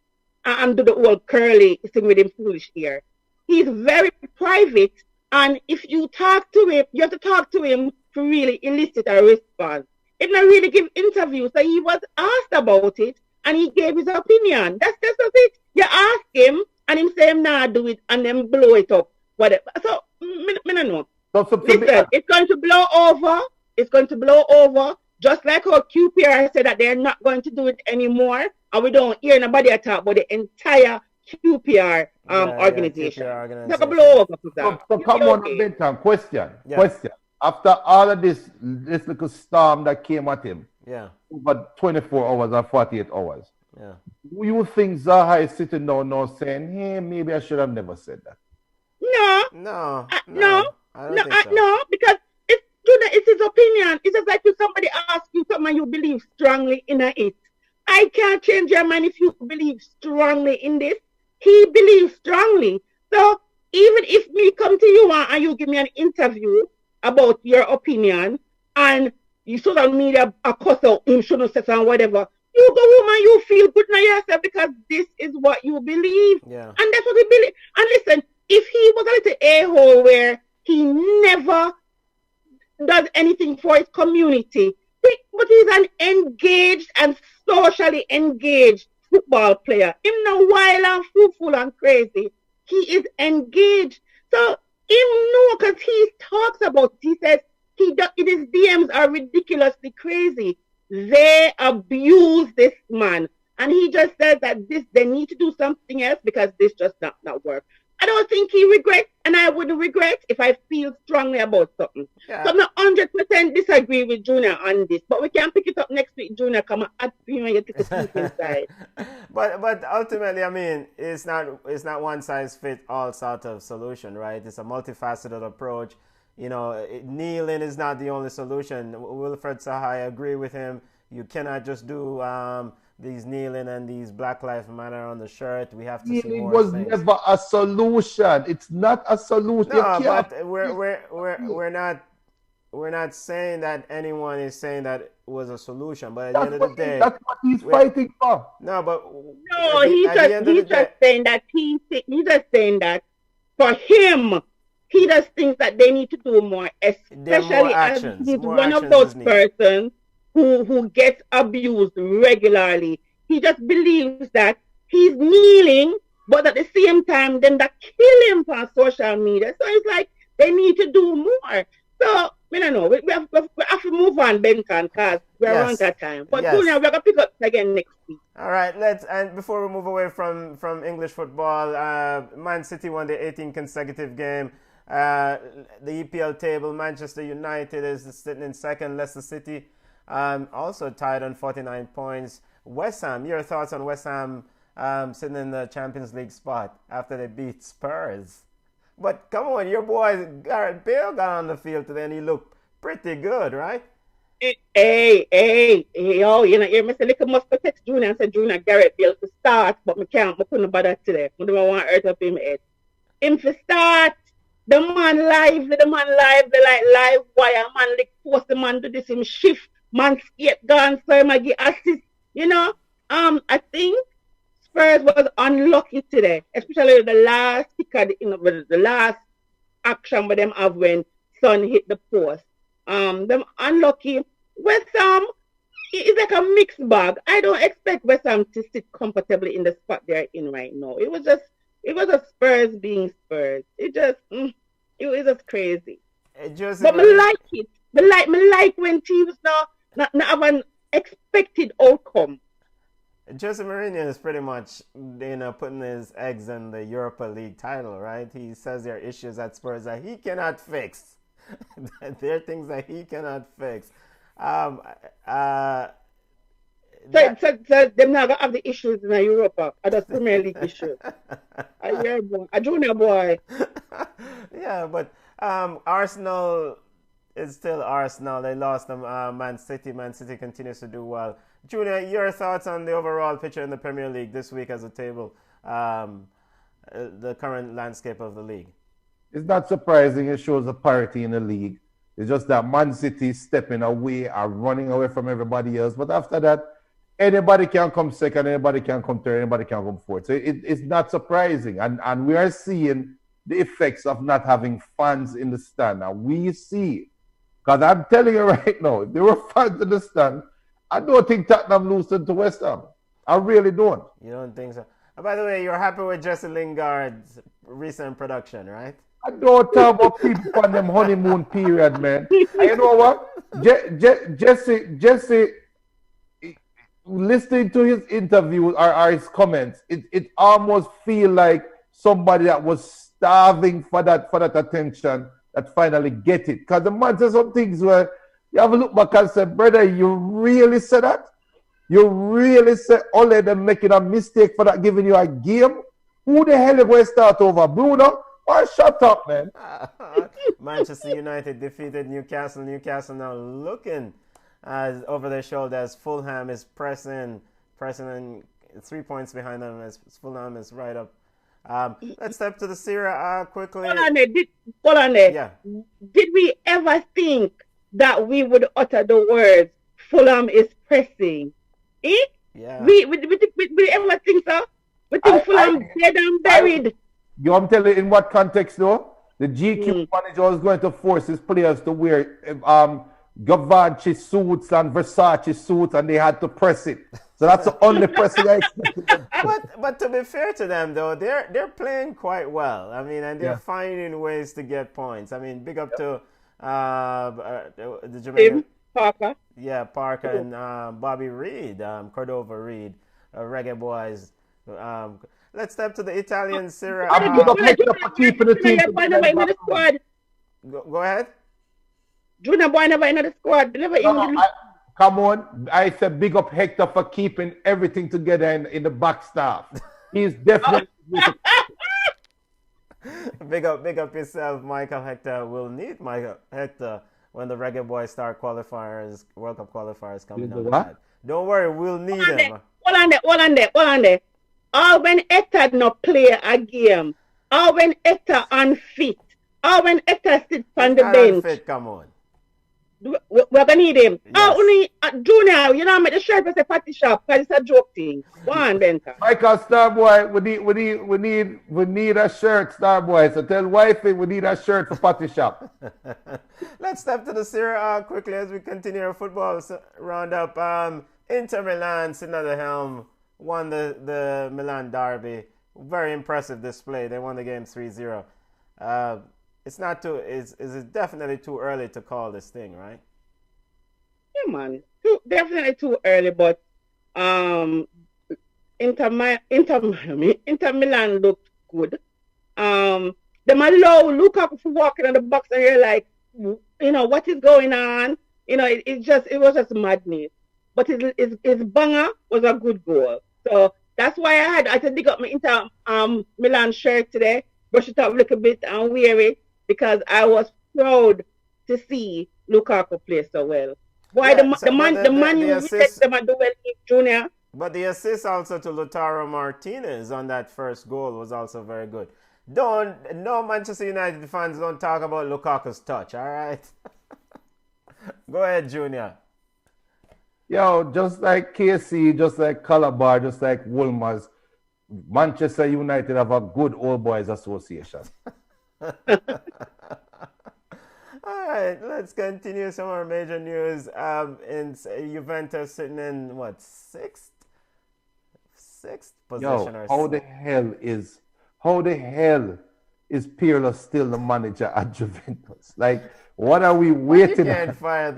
and do the old curly thing with him foolish here. He's very private. And if you talk to him, you have to talk to him to really elicit a response. He didn't really give interviews, so he was asked about it, and he gave his opinion. That's it. You ask him, and him say, nah, do it, and then blow it up. Whatever. So, I don't know. Listen, it's going to blow over. It's going to blow over, just like how QPR said that they're not going to do it anymore, and we don't hear nobody talk about the entire QPR organization. It's like a blow over for that. So come on, Benton. Question. After all of this little storm that came at him, over 24 hours or 48 hours, you think Zaha is sitting down now saying, hey, maybe I should have never said that? No, because it's his opinion. It's just like if somebody asks you something and you believe strongly in it. I can't change your mind if you believe strongly in this. He believes strongly. So even if me come to you and you give me an interview about your opinion and you social media a cuss out him shouldn't say and whatever, you go home and you feel good now yourself because this is what you believe. Yeah. And that's what he believe. And listen, if he was a little a-hole where he never does anything for his community, but he's an engaged and socially engaged football player. Him no wild and fruitful and crazy. He is engaged. So him know because he talks about it. He says his DMs are ridiculously crazy. They abuse this man. And he just says that they need to do something else because this just not work. I don't think he regrets, and I would regret if I feel strongly about something. Yeah. So I'm not 100% disagree with Junior on this, but we can pick it up next week, Junior. Come and you take a peek inside. But ultimately, I mean, it's not one size fits all sort of solution, right? It's a multifaceted approach. You know, kneeling is not the only solution. Wilfred Saha, I agree with him. You cannot just do these kneeling and these Black Lives Matter on the shirt. We have to see more was things. never a solution. It's not a solution. No, but we're not saying that anyone is saying that it was a solution. But at the end of the day, that's what he's fighting for. No, but no, he's just saying that for him, he just thinks that they need to do more, especially as he's one of those persons who gets abused regularly. He just believes that he's kneeling, but at the same time, them that kill him on social media. So it's like they need to do more. So, I don't know. We have to move on, Benton, because we're around that time. But Junior, we're going to pick up again next week. All right, and before we move away from English football, Man City won their 18th consecutive game. The EPL table, Manchester United is sitting in second, Leicester City also tied on 49 points. West Ham, your thoughts on West Ham sitting in the Champions League spot after they beat Spurs? But come on, your boy Gareth Bale got on the field today and he looked pretty good, right? Hey, yo, you know, Mr. Little must text Junior and say, Junior, Gareth Bale to start, but I couldn't bother today. I don't want to hurt up him head. Him to start. The man live, they like live wire, man, like force the man to do this, him shift, man skate gone, so him get assist, you know. I think Spurs was unlucky today, especially the last the last action with them have when Son hit the post. Them unlucky. West Ham is like a mixed bag. I don't expect West Ham to sit comfortably in the spot they're in right now. It was a Spurs being Spurs. It was just crazy. But I like it. I like when teams not have an expected outcome. Jose Mourinho is pretty much, putting his eggs in the Europa League title, right? He says there are issues at Spurs that he cannot fix. There are things that he cannot fix. So them not gonna have the issues in Europa. That's Premier League issues. A junior boy. Yeah, but Arsenal is still Arsenal. They lost to Man City. Man City continues to do well. Junior, your thoughts on the overall picture in the Premier League this week as a table, the current landscape of the league? It's not surprising. It shows a parity in the league. It's just that Man City is stepping away and running away from everybody else. But after that, anybody can come second, anybody can come third, anybody can come fourth. So it's not surprising. And we are seeing the effects of not having fans in the stand. And we see, because I'm telling you right now, if there were fans in the stand, I don't think Tottenham losing to West Ham. I really don't. You don't think so? And by the way, you're happy with Jesse Lingard's recent production, right? I don't talk about people on them honeymoon period, man. And you know what? Jesse, listening to his interviews or his comments, it almost feel like somebody that was starving for that attention that finally get it. Because the man says some things where you have a look back and say, brother, you really said that? You really said only them making a mistake for that giving you a game? Who the hell is going to start over? Bruno? Oh, shut up, man. Manchester United defeated Newcastle. Newcastle now looking over their shoulders. Fulham is pressing pressing in 3 points behind them as Fulham is right up. Let's step to the Serie A quickly. Hold on there. Yeah. Did we ever think that we would utter the words Fulham is pressing? Yeah. We ever think so? We think Fulham dead and buried. I'm telling you in what context though? The GQ manager was going to force his players to wear Givenchy suits and Versace suits, and they had to press it. So that's the only pressing I expected. But to be fair to them though, they're playing quite well. I mean, and they're finding ways to get points. I mean, big up to the Jamaican Parker. Yeah, Parker and Bobby Reed, Cordova Reed, Reggae Boys. Let's step to the Italian Serie A. Go ahead. Junior boy never in the squad. Come on. I said big up Hector for keeping everything together in the back staff. He's definitely big up yourself, Michael Hector. We'll need Michael Hector when the Reggae Boys start qualifiers, World Cup qualifiers coming up. Don't worry, we'll need him. Hold on there. All when Hector not play a game, all when Hector unfit, all when Hector sits on the bench. Unfit, come on. We're gonna need him. Yes. Junior, you know, make the shirt as a party shop because it's a joke thing. Go on, Benka. Michael Starboy, we need a shirt, Starboy. So tell wifey we need a shirt for party shop. Let's step to the Serie A quickly as we continue our football roundup. Inter Milan sitting at the helm, won the Milan derby. Very impressive display. They won the game 3-0. It's definitely too early to call this thing, right? Yeah, man. Definitely too early, but Inter Milan looked good. Them allow Lukaku to walk in the box and you're like, you know, what is going on? You know, it was just madness. But his banger was a good goal. So that's why I had to dig up my Inter Milan shirt today, brush it up a little bit and wear it, because I was proud to see Lukaku play so well. Why the man you respect them and do well in Junior. But the assist also to Lautaro Martinez on that first goal was also very good. No Manchester United fans don't talk about Lukaku's touch, all right? Go ahead, Junior. Yo, just like KC, just like Calabar, just like Wolmer's, Manchester United have a good old boys association. All right, let's continue some of our major news. In Juventus sitting in what, sixth position? Yo, how the hell is Pirlo still the manager at Juventus? Like, what are we waiting? You can't fire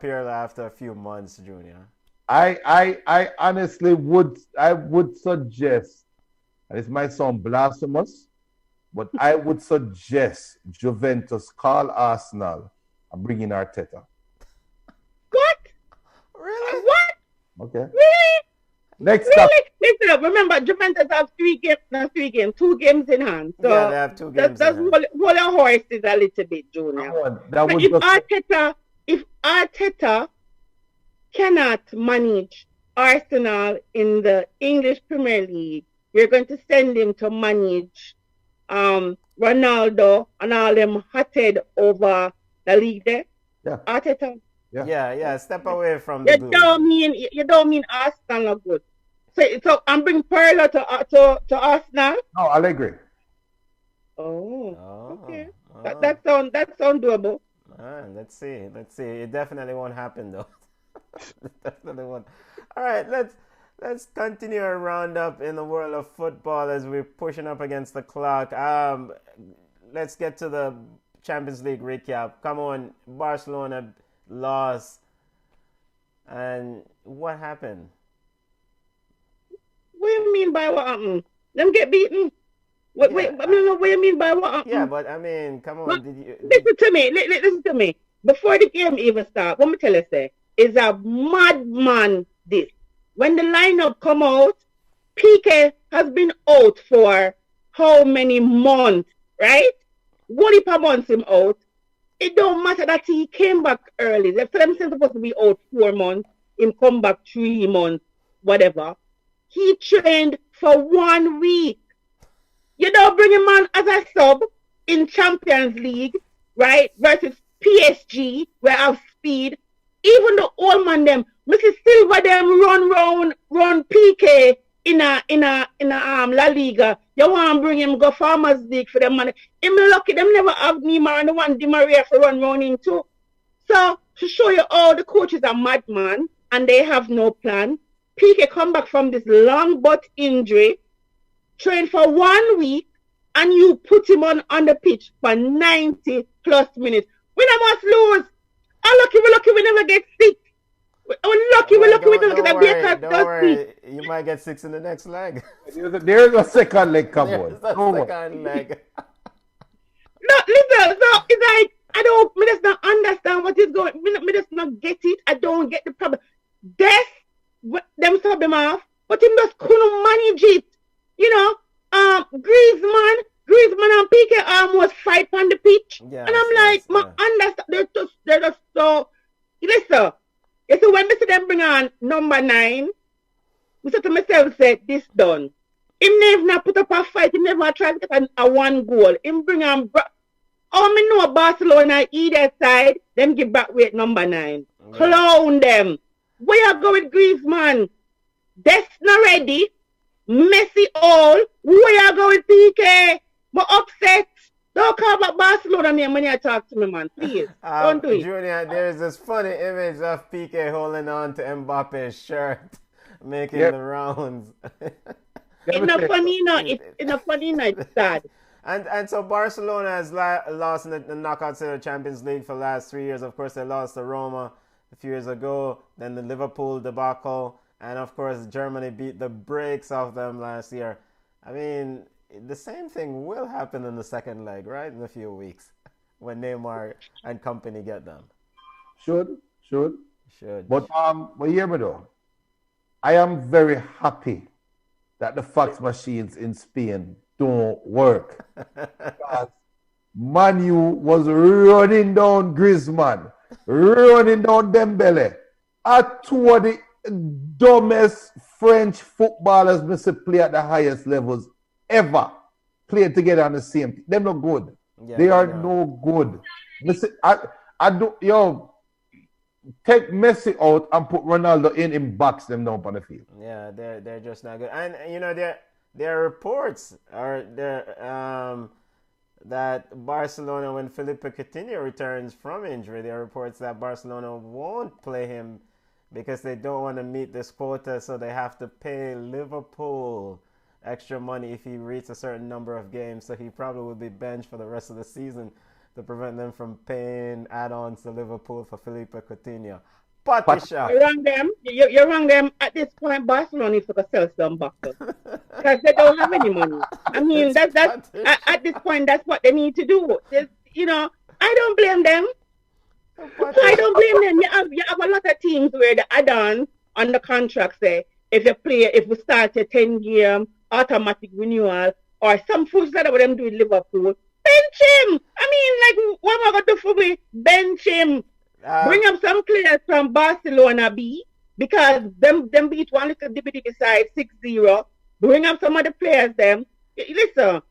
Pirlo after a few months, Junior. I honestly would suggest, and this might sound blasphemous, but I would suggest Juventus call Arsenal and bring in Arteta. What? Really? What? Okay. Really? Next really? up. Listen up. Remember, Juventus have 2 games in hand. So yeah, they have 2 games that's in hand. Hold your horses a little bit, Junior. If Arteta cannot manage Arsenal in the English Premier League, we're going to send him to manage Ronaldo and all them hotted over the league there. Yeah. Arteta. Yeah. Step away from the You blue. don't mean Arsenal are good. So I'm bringing Pirlo to Arsenal. No, Allegri. Okay. That sound doable. Let's see. It definitely won't happen though. It definitely won't. All right, let's continue our roundup in the world of football as we're pushing up against the clock. Let's get to the Champions League recap. Come on, Barcelona lost. And what happened? What do you mean by what happened? Them get beaten? Wait, I don't know what you mean by what happened. Yeah, but I mean, come on. Listen to me. Before the game even start, what me tell you say, is a madman this. When the lineup come out, PK has been out for how many months, right? What if a month him out? It don't matter that he came back early. They said him supposed to be out 4 months, him come back 3 months. whatever. He trained for 1 week. You don't bring him on as a sub in Champions League, right? Versus PSG, where I have speed. Even the old man them, Mrs. Silva them run PK in a La Liga. You want to bring him go Farmers League for them money. Him lucky them never have Neymar and the one Di Maria for run running too. So to show you all the coaches are madman and they have no plan. PK come back from this long butt injury, train for 1 week, and you put him on the pitch for 90 plus minutes. We never must lose. I'm lucky we never get sick. We're lucky we never get a beer. Don't worry, you might get 6 in the next leg. There's a second leg, come on. There's a second leg. No, listen, so it's like, me just not understand what is going, me just not get it. I don't get the problem. Them sub him off, but him just couldn't manage it. You know, Griezmann and PK almost fight on the pitch. Yes, and I'm like, understand, they're just so, listen, you see when I see them bring on number 9, I said to myself, this done. Him never put up a fight, he never tried to get a 1 goal. Him bring on, me know Barcelona either side, them give back weight number 9. Yeah. Clown them. Where you go with Griezmann? That's not ready. Messi all. Where you go with PK? But upset. Don't call about Barcelona name when you talk to me, man. Please. Don't do it. Junior, there's this funny image of PK holding on to Mbappe's shirt, making the rounds. It's not funny, no. It's not funny, no. It's sad. And so Barcelona has lost in the knockouts of the Champions League for the last 3 years. Of course, they lost to Roma a few years ago. Then the Liverpool debacle. And, of course, Germany beat the brakes off them last year. I mean, the same thing will happen in the second leg, right? In a few weeks when Neymar and company get them. Should. But hear me though. I am very happy that the fax machines in Spain don't work. Because Man U was running down Griezmann, running down Dembele. Two of the dumbest French footballers must play at the highest levels ever played together on the same team. They're not good. Yeah, they are no good. Take Messi out and put Ronaldo in box them down on the field. Yeah, they're just not good. And you know, there are reports that Barcelona, when Felipe Coutinho returns from injury, there are reports that Barcelona won't play him because they don't want to meet this quota, so they have to pay Liverpool extra money if he reaches a certain number of games. So he probably will be benched for the rest of the season to prevent them from paying add-ons to Liverpool for Felipe Coutinho. Patricia. You're wrong them. At this point, Barcelona needs to sell some boxes because they don't have any money. I mean, that's at this point, that's what they need to do. You know, I don't blame them. I don't blame them. You have a lot of teams where the add-on on the contract say if we start a 10-game automatic renewal or some fools that what them do with Liverpool, bench him. I mean, like, what am I going to do for me? Bench him. Bring up some players from Barcelona B because them beat one little deputy side 6-0. Bring up some other players them. Listen,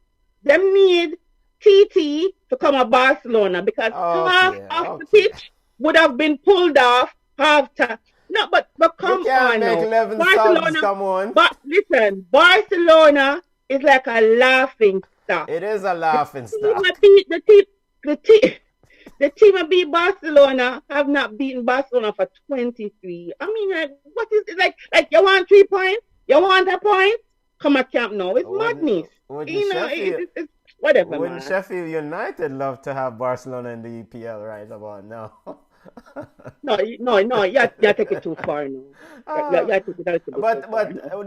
them need TT to come to Barcelona because half of the pitch would have been pulled off half time. No, but come on now. Barcelona, come on. But listen, Barcelona is like a laughing stock. It is a laughing stock. The team that beat Barcelona have not beaten Barcelona for 23. I mean, like, what is it? Like you want 3 points? You want a point? Come at camp now. It's madness. It's whatever, Wouldn't Sheffield United love to have Barcelona in the EPL right about now? No, you take it too far now. But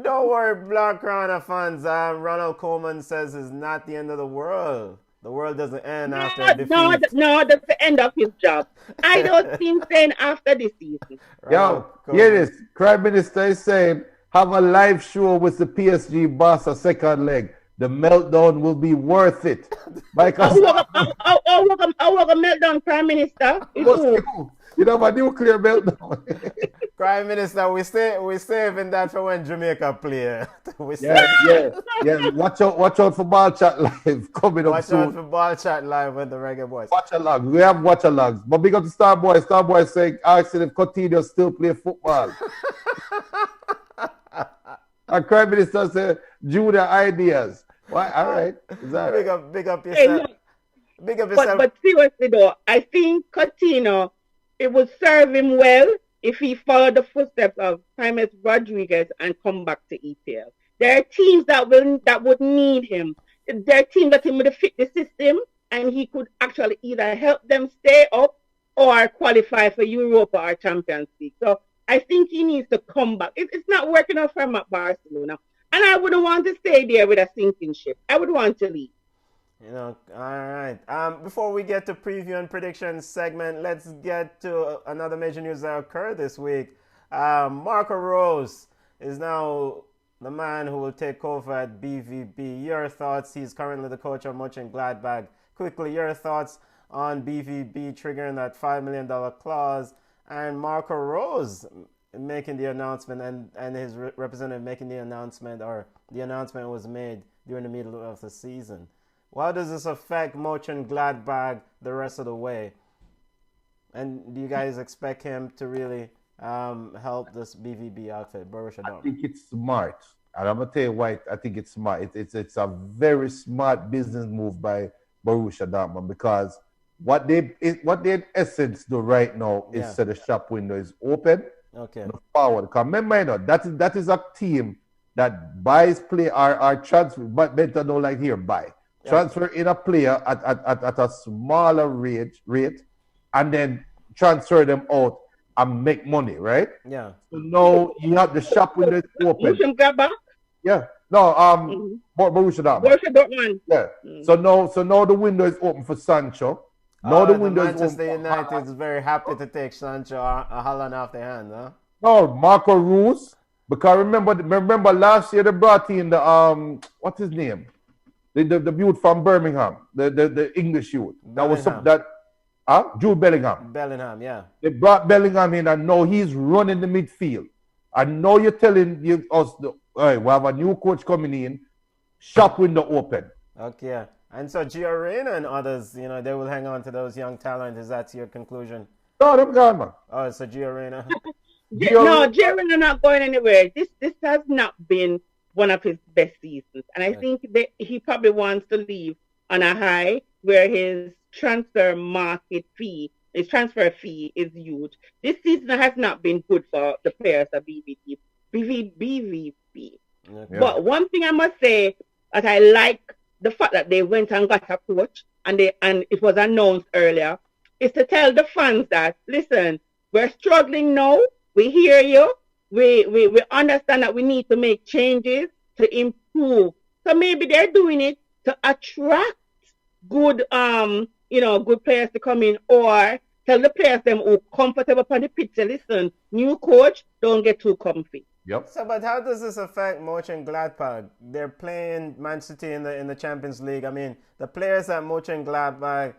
don't worry, Black Corona fans. Ronald Koeman says it's not the end of the world. The world doesn't end after defeat. No, that's the end of his job. I don't see him saying after this season. Yo, hear this. Prime Minister is saying, have a live show with the PSG Barca second leg. The meltdown will be worth it. Because I work a meltdown, Prime Minister. You know, my nuclear meltdown. Prime Minister, we saving that for when Jamaica play. Yeah. Watch out for Ballchat Live coming up soon. Watch out for Ballchat Live with the Reggae Boys. Watch-alongs. We have watch-alongs. But big up to Starboy. Starboy saying, asking if Coutinho still play football. Our Prime Minister said, Junior ideas. Why? All right. Is that right? Big up yourself. Big up yourself. But seriously though, I think Coutinho, it would serve him well if he followed the footsteps of James Rodriguez and come back to EPL. There are teams that would need him. There are teams that would fit the system, and he could actually either help them stay up or qualify for Europa or Champions League. So I think he needs to come back. It's not working out for him at Barcelona. And I wouldn't want to stay there with a sinking ship. I would want to leave. All right. Before we get to preview and prediction segment, let's get to another major news that occurred this week. Marco Rose is now the man who will take over at BVB. Your thoughts? He's currently the coach of Mönchengladbach. Quickly, your thoughts on BVB triggering that $5 million clause and Marco Rose making the announcement and his representative making the announcement, or the announcement was made during the middle of the season. How does this affect Mönchengladbach the rest of the way? And do you guys expect him to really help this BVB outfit, Borussia Dortmund? I think it's smart. And I'm going to tell you why I think it's smart. It's a very smart business move by Borussia Dortmund, because what they in essence do right now is say the shop window is open. Okay. Forward. Because remember, that is a team that buys play or transfer, but better know like here, buy. Transfer in a player at a smaller rate and then transfer them out and make money, right? Yeah. So now you have the shop window open. Mönchengladbach? Yeah. No, Borussia Dortmund. Borussia Dortmund. Yeah. So now the window is open for Sancho. Now the window is open. Manchester United is very happy to take Sancho Haaland off their hands, huh? No, Marco Reus. Because remember last year they brought in the what's his name? The youth from Birmingham, the English youth. Jude Bellingham. Bellingham, yeah. They brought Bellingham in, and now he's running the midfield. And now you're telling us, we have a new coach coming in, shop window open. Okay. And so Gio Reyna and others, they will hang on to those young talents. Is that your conclusion? No, they're gone, man. Oh, so Gio Reyna. No, Gio Reyna not going anywhere. This has not been one of his best seasons. And I think that he probably wants to leave on a high where his transfer fee is huge. This season has not been good for the players of BVB. Okay. But one thing I must say that I like the fact that they went and got a coach and it was announced earlier is to tell the fans that, listen, we're struggling now. We hear you. We understand that we need to make changes to improve. So maybe they're doing it to attract good good players to come in, or tell the players them who comfortable upon the pitch, listen, new coach, don't get too comfy. Yep. So, but how does this affect Mönchengladbach? They're playing Man City in the Champions League. I mean, the players at Mönchengladbach,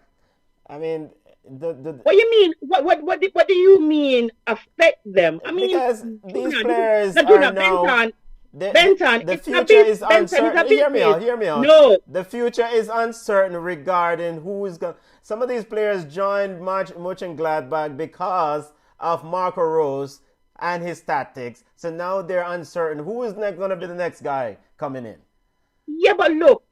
I mean, What you mean? What do you mean affect them? I mean, because these players are now. The future is uncertain. Hear me out. No. The future is uncertain regarding who is going. Some of these players joined Mönchengladbach because of Marco Rose and his tactics. So now they're uncertain. Who is going to be the next guy coming in? Yeah, but look,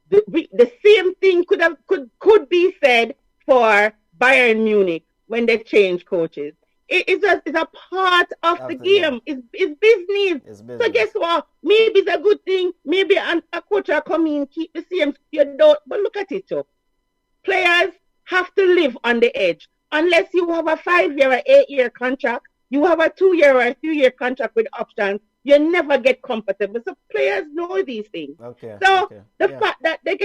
the same thing could be said for Bayern Munich when they change coaches. It's a part of the game. It's business. It's business. So guess what? Maybe it's a good thing. Maybe a coach will come in, keep the same. But look at it, too. Players have to live on the edge. Unless you have a 5-year or 8-year contract, you have a 2-year or a 3-year contract with options, you never get comfortable. So players know these things. Okay. So the fact that they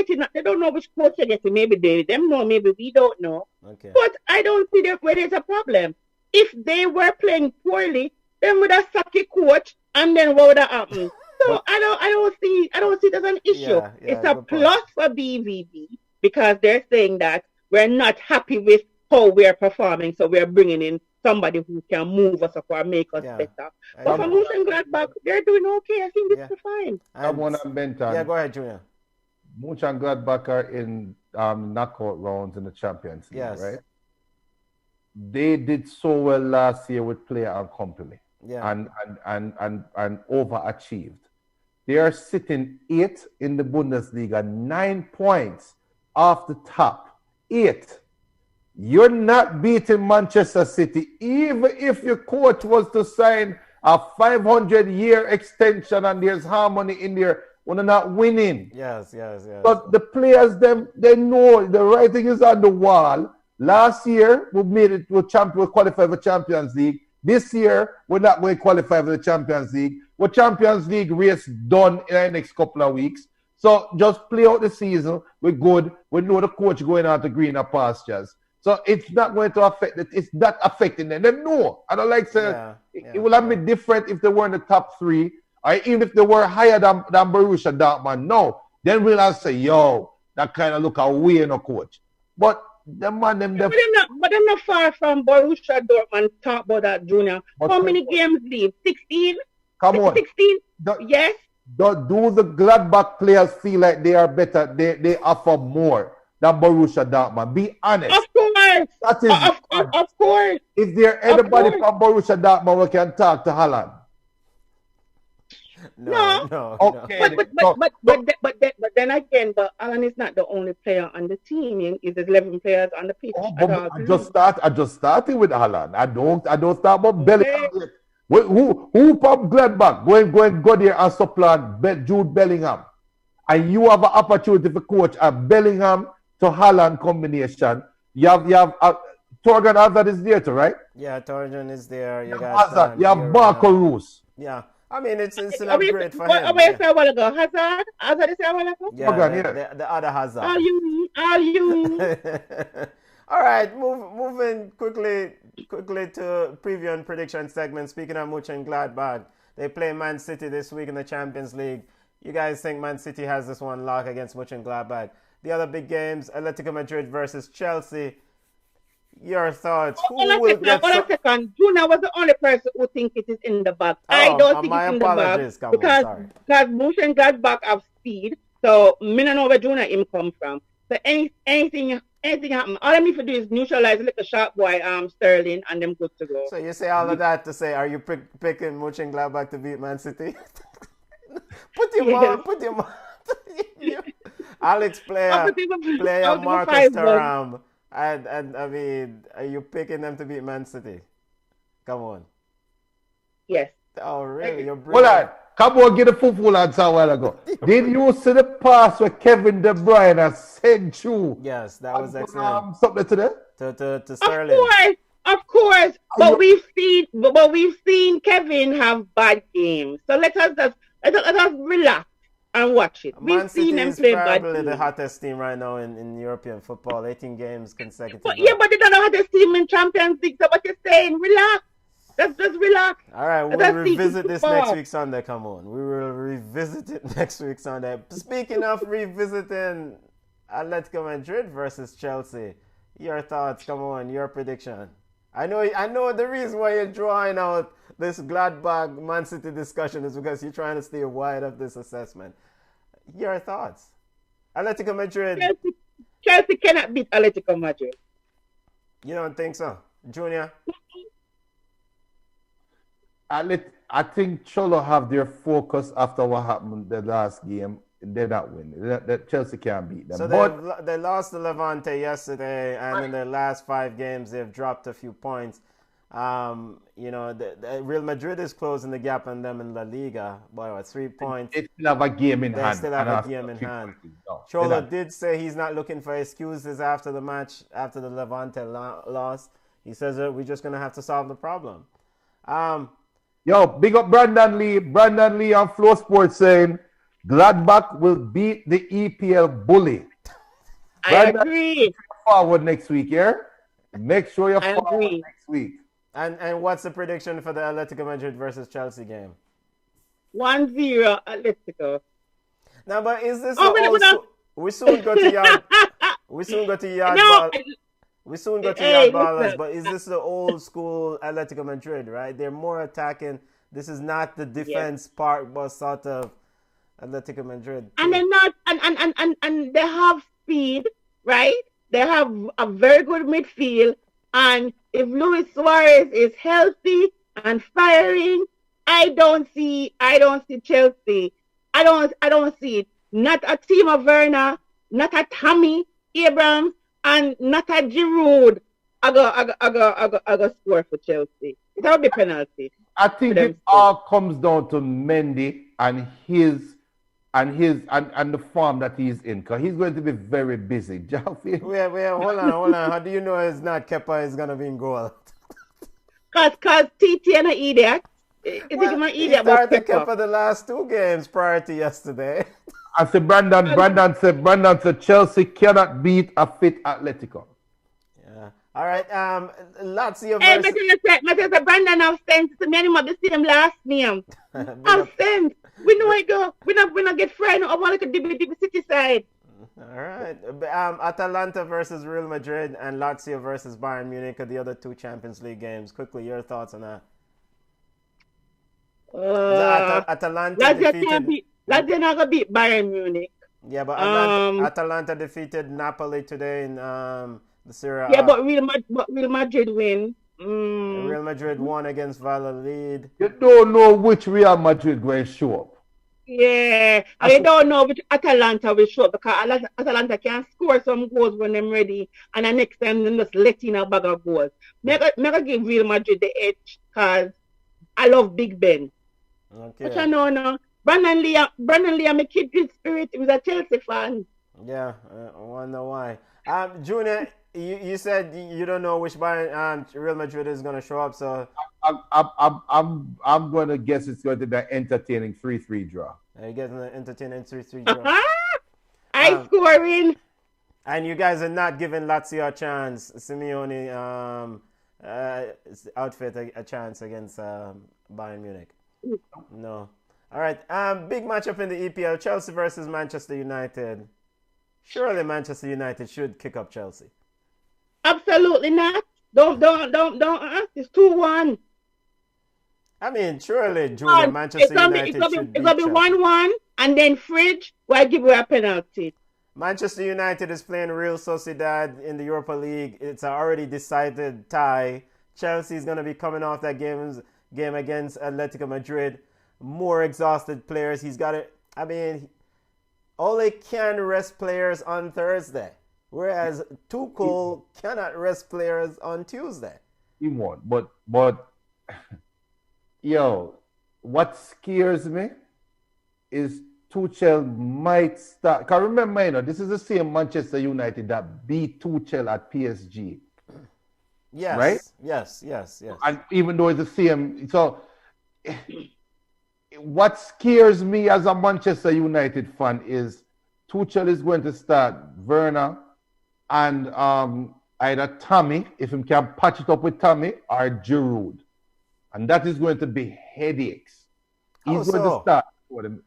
don't know which coach they're getting. Maybe them know, maybe we don't know. Okay. But I don't see where there's a problem. If they were playing poorly, then would have sacked a coach, and then what would have happened? So I don't see it as an issue. It's a plus for BVB because they're saying that we're not happy with how we're performing, so we're bringing in somebody who can move us up or make us better. But for Mönchengladbach, they're doing okay. I think this is fine. Someone mentioned. Yeah, go ahead, Junior. Mönchengladbach are in knockout rounds in the Champions League, right? They did so well last year with player and company, and overachieved. They are sitting 8th in the Bundesliga, 9 points off the top. 8. You're not beating Manchester City, even if your coach was to sign a 500-year extension and there's harmony in there. We're not winning. Yes. But the players, they know the writing is on the wall. Last year, we made it to qualify for Champions League. This year, we're not going to qualify for the Champions League. We're Champions League race done in the next couple of weeks. So just play out the season. We're good. We know the coach going out to greener pastures. So it's not going to affect it. It's not affecting them. They know. I don't like saying it will have been different if they were in the top 3, or even if they were higher than Borussia Dortmund. No. Then we'll have to say, yo, that kind of look away in a coach. But the man, them. But they're not far from Borussia Dortmund. Talk about that, Junior. How many games leave? 16? Come on. 16? Yes. Do the Gladbach players feel like they are better? They offer more than Borussia Dortmund. Be honest. Of course. That is of course. Is there anybody from Borussia Dortmund who can talk to Haaland? No. Okay. But then again, Alan is not the only player on the team. There's 11 players on the pitch. I just started with Haaland. I don't start about Bellingham yet. Who from Gladbach go there and supplant Jude Bellingham? And you have an opportunity to coach a Bellingham to Haaland combination. You have Torgan Hazard is there too, right? Yeah, Torgan is there. You got Hazard. You have Marco Reus. Yeah. I mean, it's an upgrade for him. What you say a while ago? Hazard? Hazard is a while ago? Yeah, the other Hazard. Are you? All right, moving quickly to preview and prediction segment. Speaking of Mönchengladbach, they play Man City this week in the Champions League. You guys think Man City has this one locked against Mönchengladbach? The other big games, Atletico Madrid versus Chelsea. Your thoughts? Hold on a second. Juna was the only person who think it is in the bag. I don't think it's in the bag because Mönchengladbach have speed. So me don't know where Juna him come from. So anything happen, all I need to do is neutralize like a sharp boy Sterling and them good to go. So you say all of that to say, are you picking Mönchengladbach to beat Man City? Put him on. Alex player Marcus Thuram. And I mean, are you picking them to beat Man City? Come on. Yes. Oh, really? You're brilliant. Hold on. Come on, get a football answer a while ago. Did you see the pass where Kevin De Bruyne sent through? Yes, that was excellent. Something to that? To Sterling. Of course. But we've seen Kevin have bad games. So let us relax and watch it. We've seen them play bad. Probably the hottest team right now in European football. 18 games consecutive. But they're not the hottest team in Champions League. So what you're saying? Relax. Just relax. All right, we'll revisit this next week Sunday. Come on. We will revisit it next week Sunday. Speaking of revisiting Atletico Madrid versus Chelsea, your thoughts, come on, your prediction. I know the reason why you're drawing out this Gladbach Man City discussion is because you're trying to stay wide of this assessment. Your thoughts. Atletico Madrid. Chelsea cannot beat Atletico Madrid. You don't think so? Junior? I think Cholo have their focus after what happened the last game. They're not winning. Chelsea can't beat them. So they lost to Levante yesterday, and in their last 5 games, they've dropped a few points. The Real Madrid is closing the gap on them in La Liga. Boy, 3 points. They still have a game in hand. They still have a game in hand. Cholo did say he's not looking for excuses after the match, after the Levante loss. He says that we're just going to have to solve the problem. Yo, big up Brandon Lee. Brandon Lee on Flow Sports saying Gladbach will beat the EPL bully. I agree. Forward next week, yeah? Make sure you're forward next week. And what's the prediction for the Atletico Madrid versus Chelsea game? 1-0 Atletico. Now, but is this we soon go to yard? We soon go to yard. We soon go to Hey, yard ballers, listen. but is this the old school Atletico Madrid, right? They're more attacking. This is not the Yes. defense part, but sort of Atletico Madrid And too. they're not, and they have speed, right? They have a very good midfield. And if Luis Suarez is healthy and firing, I don't see Chelsea. I don't see it. Not a Timo Werner, not a Tammy Abrams, and not a Giroud. I go score for Chelsea. It'll be penalty I for think them it still. all comes down to Mendy and and the form that he's in, because he's going to be very busy. Jaffe, Wait, hold on. How do you know it's not Kepa is gonna be in goal? Cause TT and an idiot. You think Well, I'm an he idiot about started Kepa? Kepa the last 2 games prior to yesterday. I said Brandon said Chelsea cannot beat a fit Atletico. Yeah. All right. Lazio Hey, versus. Mr. Brandon have sense. So many of the same last name. Big Have up. sense. We know it go. We not get fried. I want to DB City side. All right. Atalanta versus Real Madrid and Lazio versus Bayern Munich are the other 2 Champions League games. Quickly, your thoughts on that? Atalanta Lazio can't defeated. beat. Lazio not gonna beat Bayern Munich. Yeah, but Um, Atalanta defeated Napoli today in the Serie yeah, A. but Real Madrid win. Mm, Real Madrid won against Valladolid. You don't know which Real Madrid going to show up. yeah, I don't know which Atalanta will show up because Atalanta can score some goals when they're ready, and the next time they just let in a bag of goals. Make I give Real Madrid the edge because I love Big Ben. But Okay. I know now. Brandon Lee, my kid spirit. He was a Chelsea fan. Yeah, I wonder why. Junior, you said you don't know which Bayern Real Madrid is gonna show up, so I'm going to guess it's going to be an entertaining 3-3 draw. you're getting an entertaining 3-3 draw. I Um, scoring. And you guys are not giving Lazio a chance. Simeone outfit a chance against Bayern Munich. No. All right. Big matchup in the EPL: Chelsea versus Manchester United. Surely Manchester United should kick up Chelsea. Absolutely not. Don't. It's 2-1. I mean, surely, Junior, Manchester United should It's beat gonna be Chelsea. 1-1, and then Fridge will give you a penalty. Manchester United is playing Real Sociedad in the Europa League. It's an already decided tie. Chelsea is going to be coming off that game against Atletico Madrid. More exhausted players. He's got it. I mean, Ole can rest players on Thursday, whereas Tuchel cannot rest players on Tuesday. He won't. But yo, what scares me is Tuchel might start. Because remember, this is the same Manchester United that beat Tuchel at PSG. Yes. Right? Yes. And even though it's the same. So what scares me as a Manchester United fan is Tuchel is going to start Werner and either Tommy, if he can patch it up with Tommy, or Giroud. And that is going to be headaches. He's going to start for them.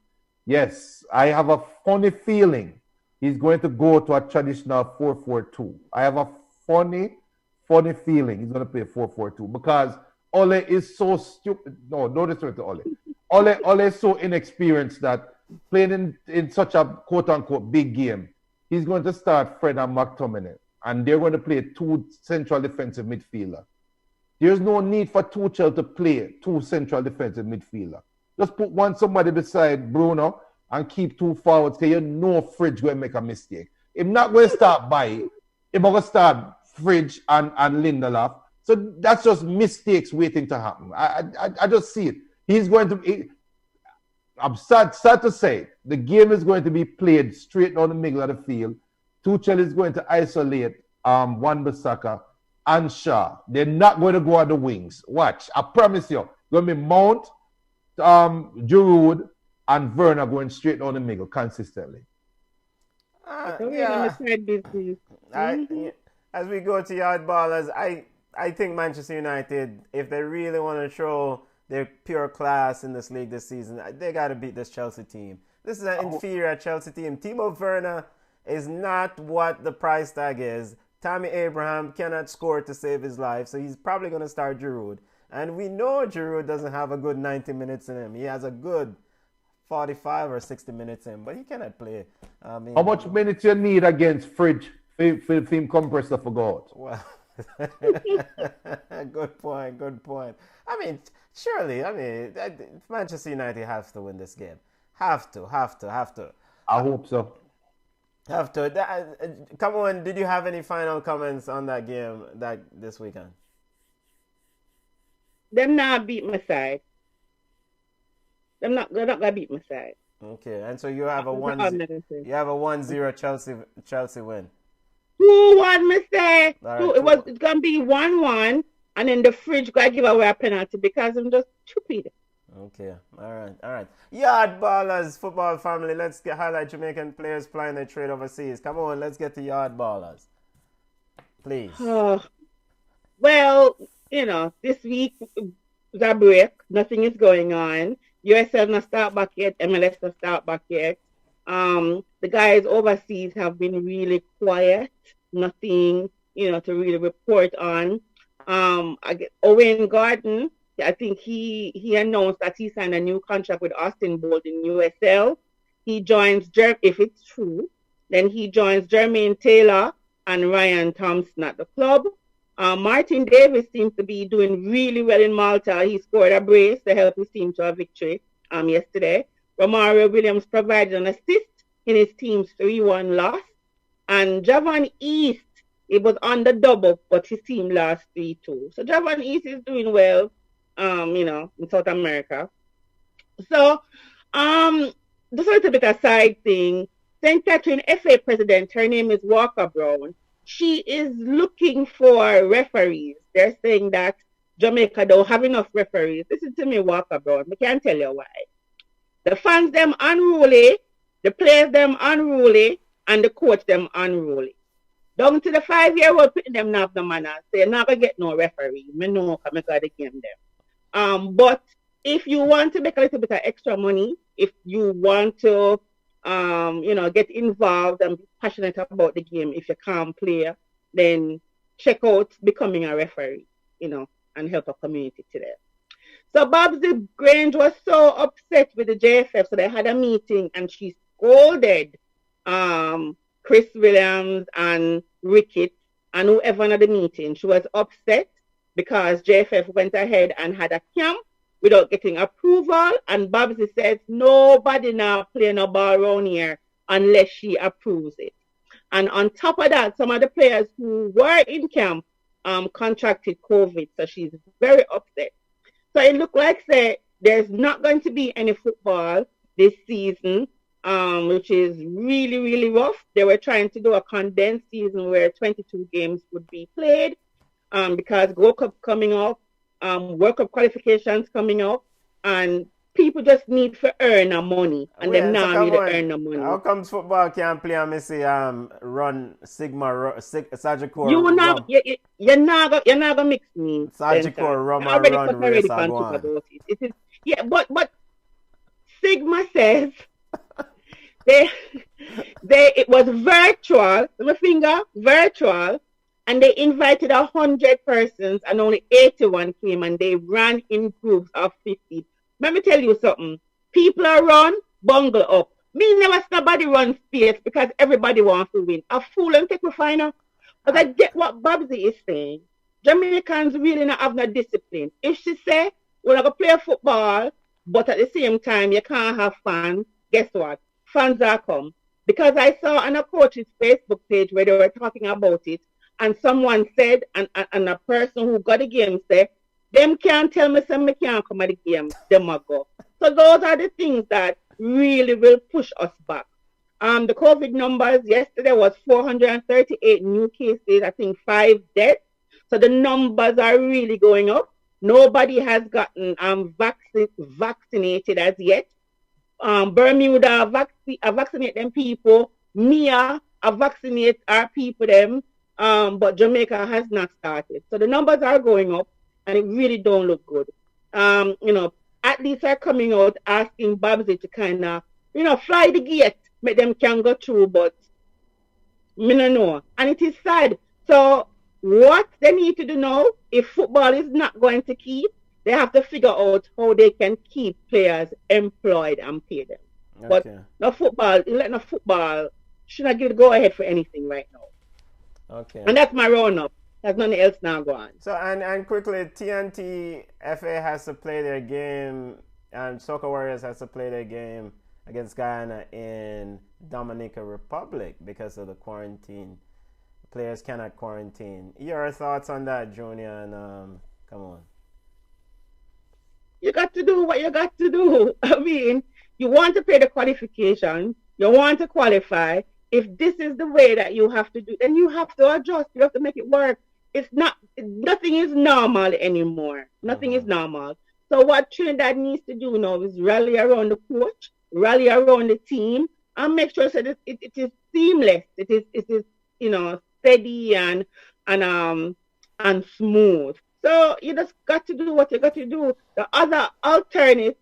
Yes, I have a funny feeling he's going to go to a traditional 4-4-2. I have a funny feeling he's going to play 4-4-2 because Ole is so stupid. No disrespect to Ole. Ole is so inexperienced that playing in such a quote-unquote big game, he's going to start Fred and McTominay, and they're going to play 2 central defensive midfielders. There's no need for Tuchel to play 2 central defensive midfielders. Just put somebody beside Bruno and keep 2 forwards because you know Fridge going to make a mistake. If not going to start Bailly, if I'm going to start Fridge and Lindelof. So that's just mistakes waiting to happen. I just see it. He's going to... I'm sad to say, the game is going to be played straight down the middle of the field. Tuchel is going to isolate Wan-Bissaka and Shaw. They're not going to go on the wings. Watch. I promise you. Going to be Mount, Giroud, and Werner going straight down the middle consistently. Yeah. As we go to yard ballers, I think Manchester United, if they really want to show their pure class in this league this season, they got to beat this Chelsea team. This is an inferior Chelsea team. Timo Werner is not what the price tag is. Tammy Abraham cannot score to save his life, so he's probably going to start Giroud. And we know Giroud doesn't have a good 90 minutes in him. He has a good 45 or 60 minutes in, but he cannot play. I mean, How much minutes you need against Fridge for him compressor for God? Well, good point. I mean, surely, Manchester United have to win this game. Have to. I hope so. Have to. Come on, did you have any final comments on that game this weekend? Them not beat my side. They're not gonna beat my side. Okay, and so you have a 1-0 Chelsea win. 2-1 mistake. Right, It's gonna be 1-1, and then the Fridge gotta give away a penalty because I'm just stupid. Okay, all right. Yard ballers, football family. Let's highlight Jamaican players playing their trade overseas. Come on, let's get to yard ballers, please. Well, this week is a break. Nothing is going on. USL not start back yet. MLS not start back yet. The guys overseas have been really quiet. Nothing, to really report on. Owen Gordon, I think he announced that he signed a new contract with Austin Bold in USL. He joins, if it's true, then he joins Jermaine Taylor and Ryan Thompson at the club. Martin Davis seems to be doing really well in Malta. He scored a brace to help his team to a victory yesterday. Romario Williams provided an assist in his team's 3-1 loss. And Javon East, it was on the double, but his team lost 3-2. So Javon East is doing well, in South America. So, just a little bit of side thing. St. Catherine FA president, her name is Walker Brown. She is looking for referees. They're saying that Jamaica don't have enough referees. Listen to me, Walker Brown. I can't tell you why. The fans them unruly, the players them unruly, and the coach them unruly. Down to the 5-year-old, putting them not the manners. They're not gonna get no referee. Me know I got the game them. But if you want to make a little bit of extra money, if you want to get involved and be passionate about the game, if you can't play, then check out becoming a referee, and help a community today. So Babsy Grange was so upset with the JFF, so they had a meeting and she scolded Chris Williams and Ricketts and whoever at the meeting. She was upset because JFF went ahead and had a camp without getting approval, and Babsy says nobody now play no ball around here unless she approves it. And on top of that, some of the players who were in camp contracted COVID, so she's very upset. So it looked like there's not going to be any football this season, which is really, really rough. They were trying to do a condensed season where 22 games would be played because World Cup coming up, World Cup qualifications coming up, and people just need to earn the money, and them now need to earn the money. How comes football can't play and Missy run Sagicor? You're not gonna mix me. Sagicor run race about it. But Sigma says it was virtual. My finger virtual. And they invited 100 persons and only 81 came, and they ran in groups of 50. Let me tell you something. People are run, bungle up. Me never see nobody run space because everybody wants to win. A fool and take a final. But I get what Babsy is saying. Jamaicans really not have no discipline. If she say, we're not going to play football, but at the same time, you can't have fun, guess what? Fans are come. Because I saw on a coach's Facebook page where they were talking about it, and someone said, and a person who got the game said, them can't tell me me can't come at the game, them a go. So those are the things that really will push us back. The COVID numbers yesterday was 438 new cases, I think 5 deaths. So the numbers are really going up. Nobody has gotten vaccinated as yet. Bermuda vaccinate them people. Mia vaccinate our people them. But Jamaica has not started. So the numbers are going up and it really don't look good. Athletes are coming out asking Babsy to kind of, fly the gate, make them can go through, but me no know. And it is sad So what they need to do now, if football is not going to keep, they have to figure out how they can keep players employed and pay them. But Okay. no football, let no football should not give go ahead for anything right now. Okay. And that's my round up. There's nothing else now go on. So and quickly, TNT FA has to play their game, and Soccer Warriors has to play their game against Guyana in Dominican Republic because of the quarantine. Players cannot quarantine. Your thoughts on that, Junior? And come on. You got to do what you got to do. I mean, you want to play the qualification, you want to qualify. If this is the way that you have to do, then you have to adjust. You have to make it work. It's not, nothing is normal anymore. Nothing is Mm-hmm. normal. So what Trinidad needs to do now is rally around the coach, rally around the team, and make sure that it is seamless. It is steady and and smooth. So you just got to do what you got to do. The other alternative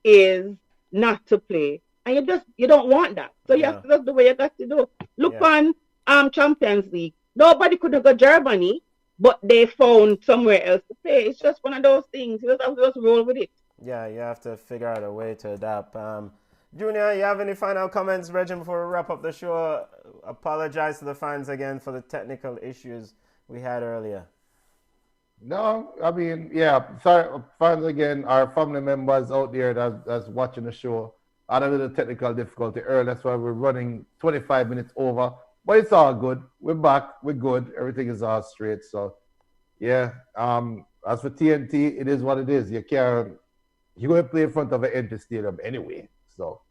is not to play. And you don't want that. So you Yeah. have to do what you got to do. Look Yeah. on Champions League. Nobody could go Germany, but they found somewhere else to play. It's just one of those things. You just have to just roll with it. Yeah. You have to figure out a way to adapt. Junior, you have any final comments, Reggie, before we wrap up the show? Apologize to the fans again for the technical issues we had earlier. No, I mean, yeah, sorry, fans again, our family members out there that's watching the show. Had a little technical difficulty earlier, that's why we're running 25 minutes over. But it's all good. We're back. We're good. Everything is all straight. So, yeah. As for TNT, it is what it is. You're going to play in front of an empty stadium anyway. So,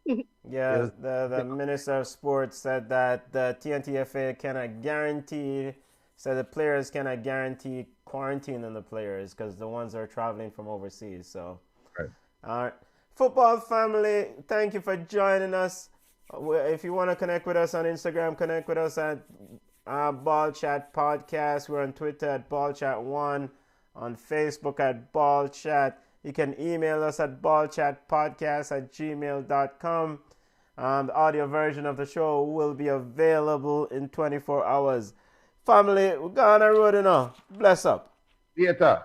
Yeah, yes. the Minister of Sports said that the TNTFA cannot guarantee, said the players cannot guarantee quarantining the players because the ones are traveling from overseas. So, Right. all right. Football family, thank you for joining us. If you want to connect with us on Instagram, connect with us at Ballchat Podcast. We're on Twitter at Ballchat1, on Facebook at Ballchat. You can email us at ballchatpodcast@gmail.com. The audio version of the show will be available in 24 hours. Family, we're going on the road now. Bless up. Theater.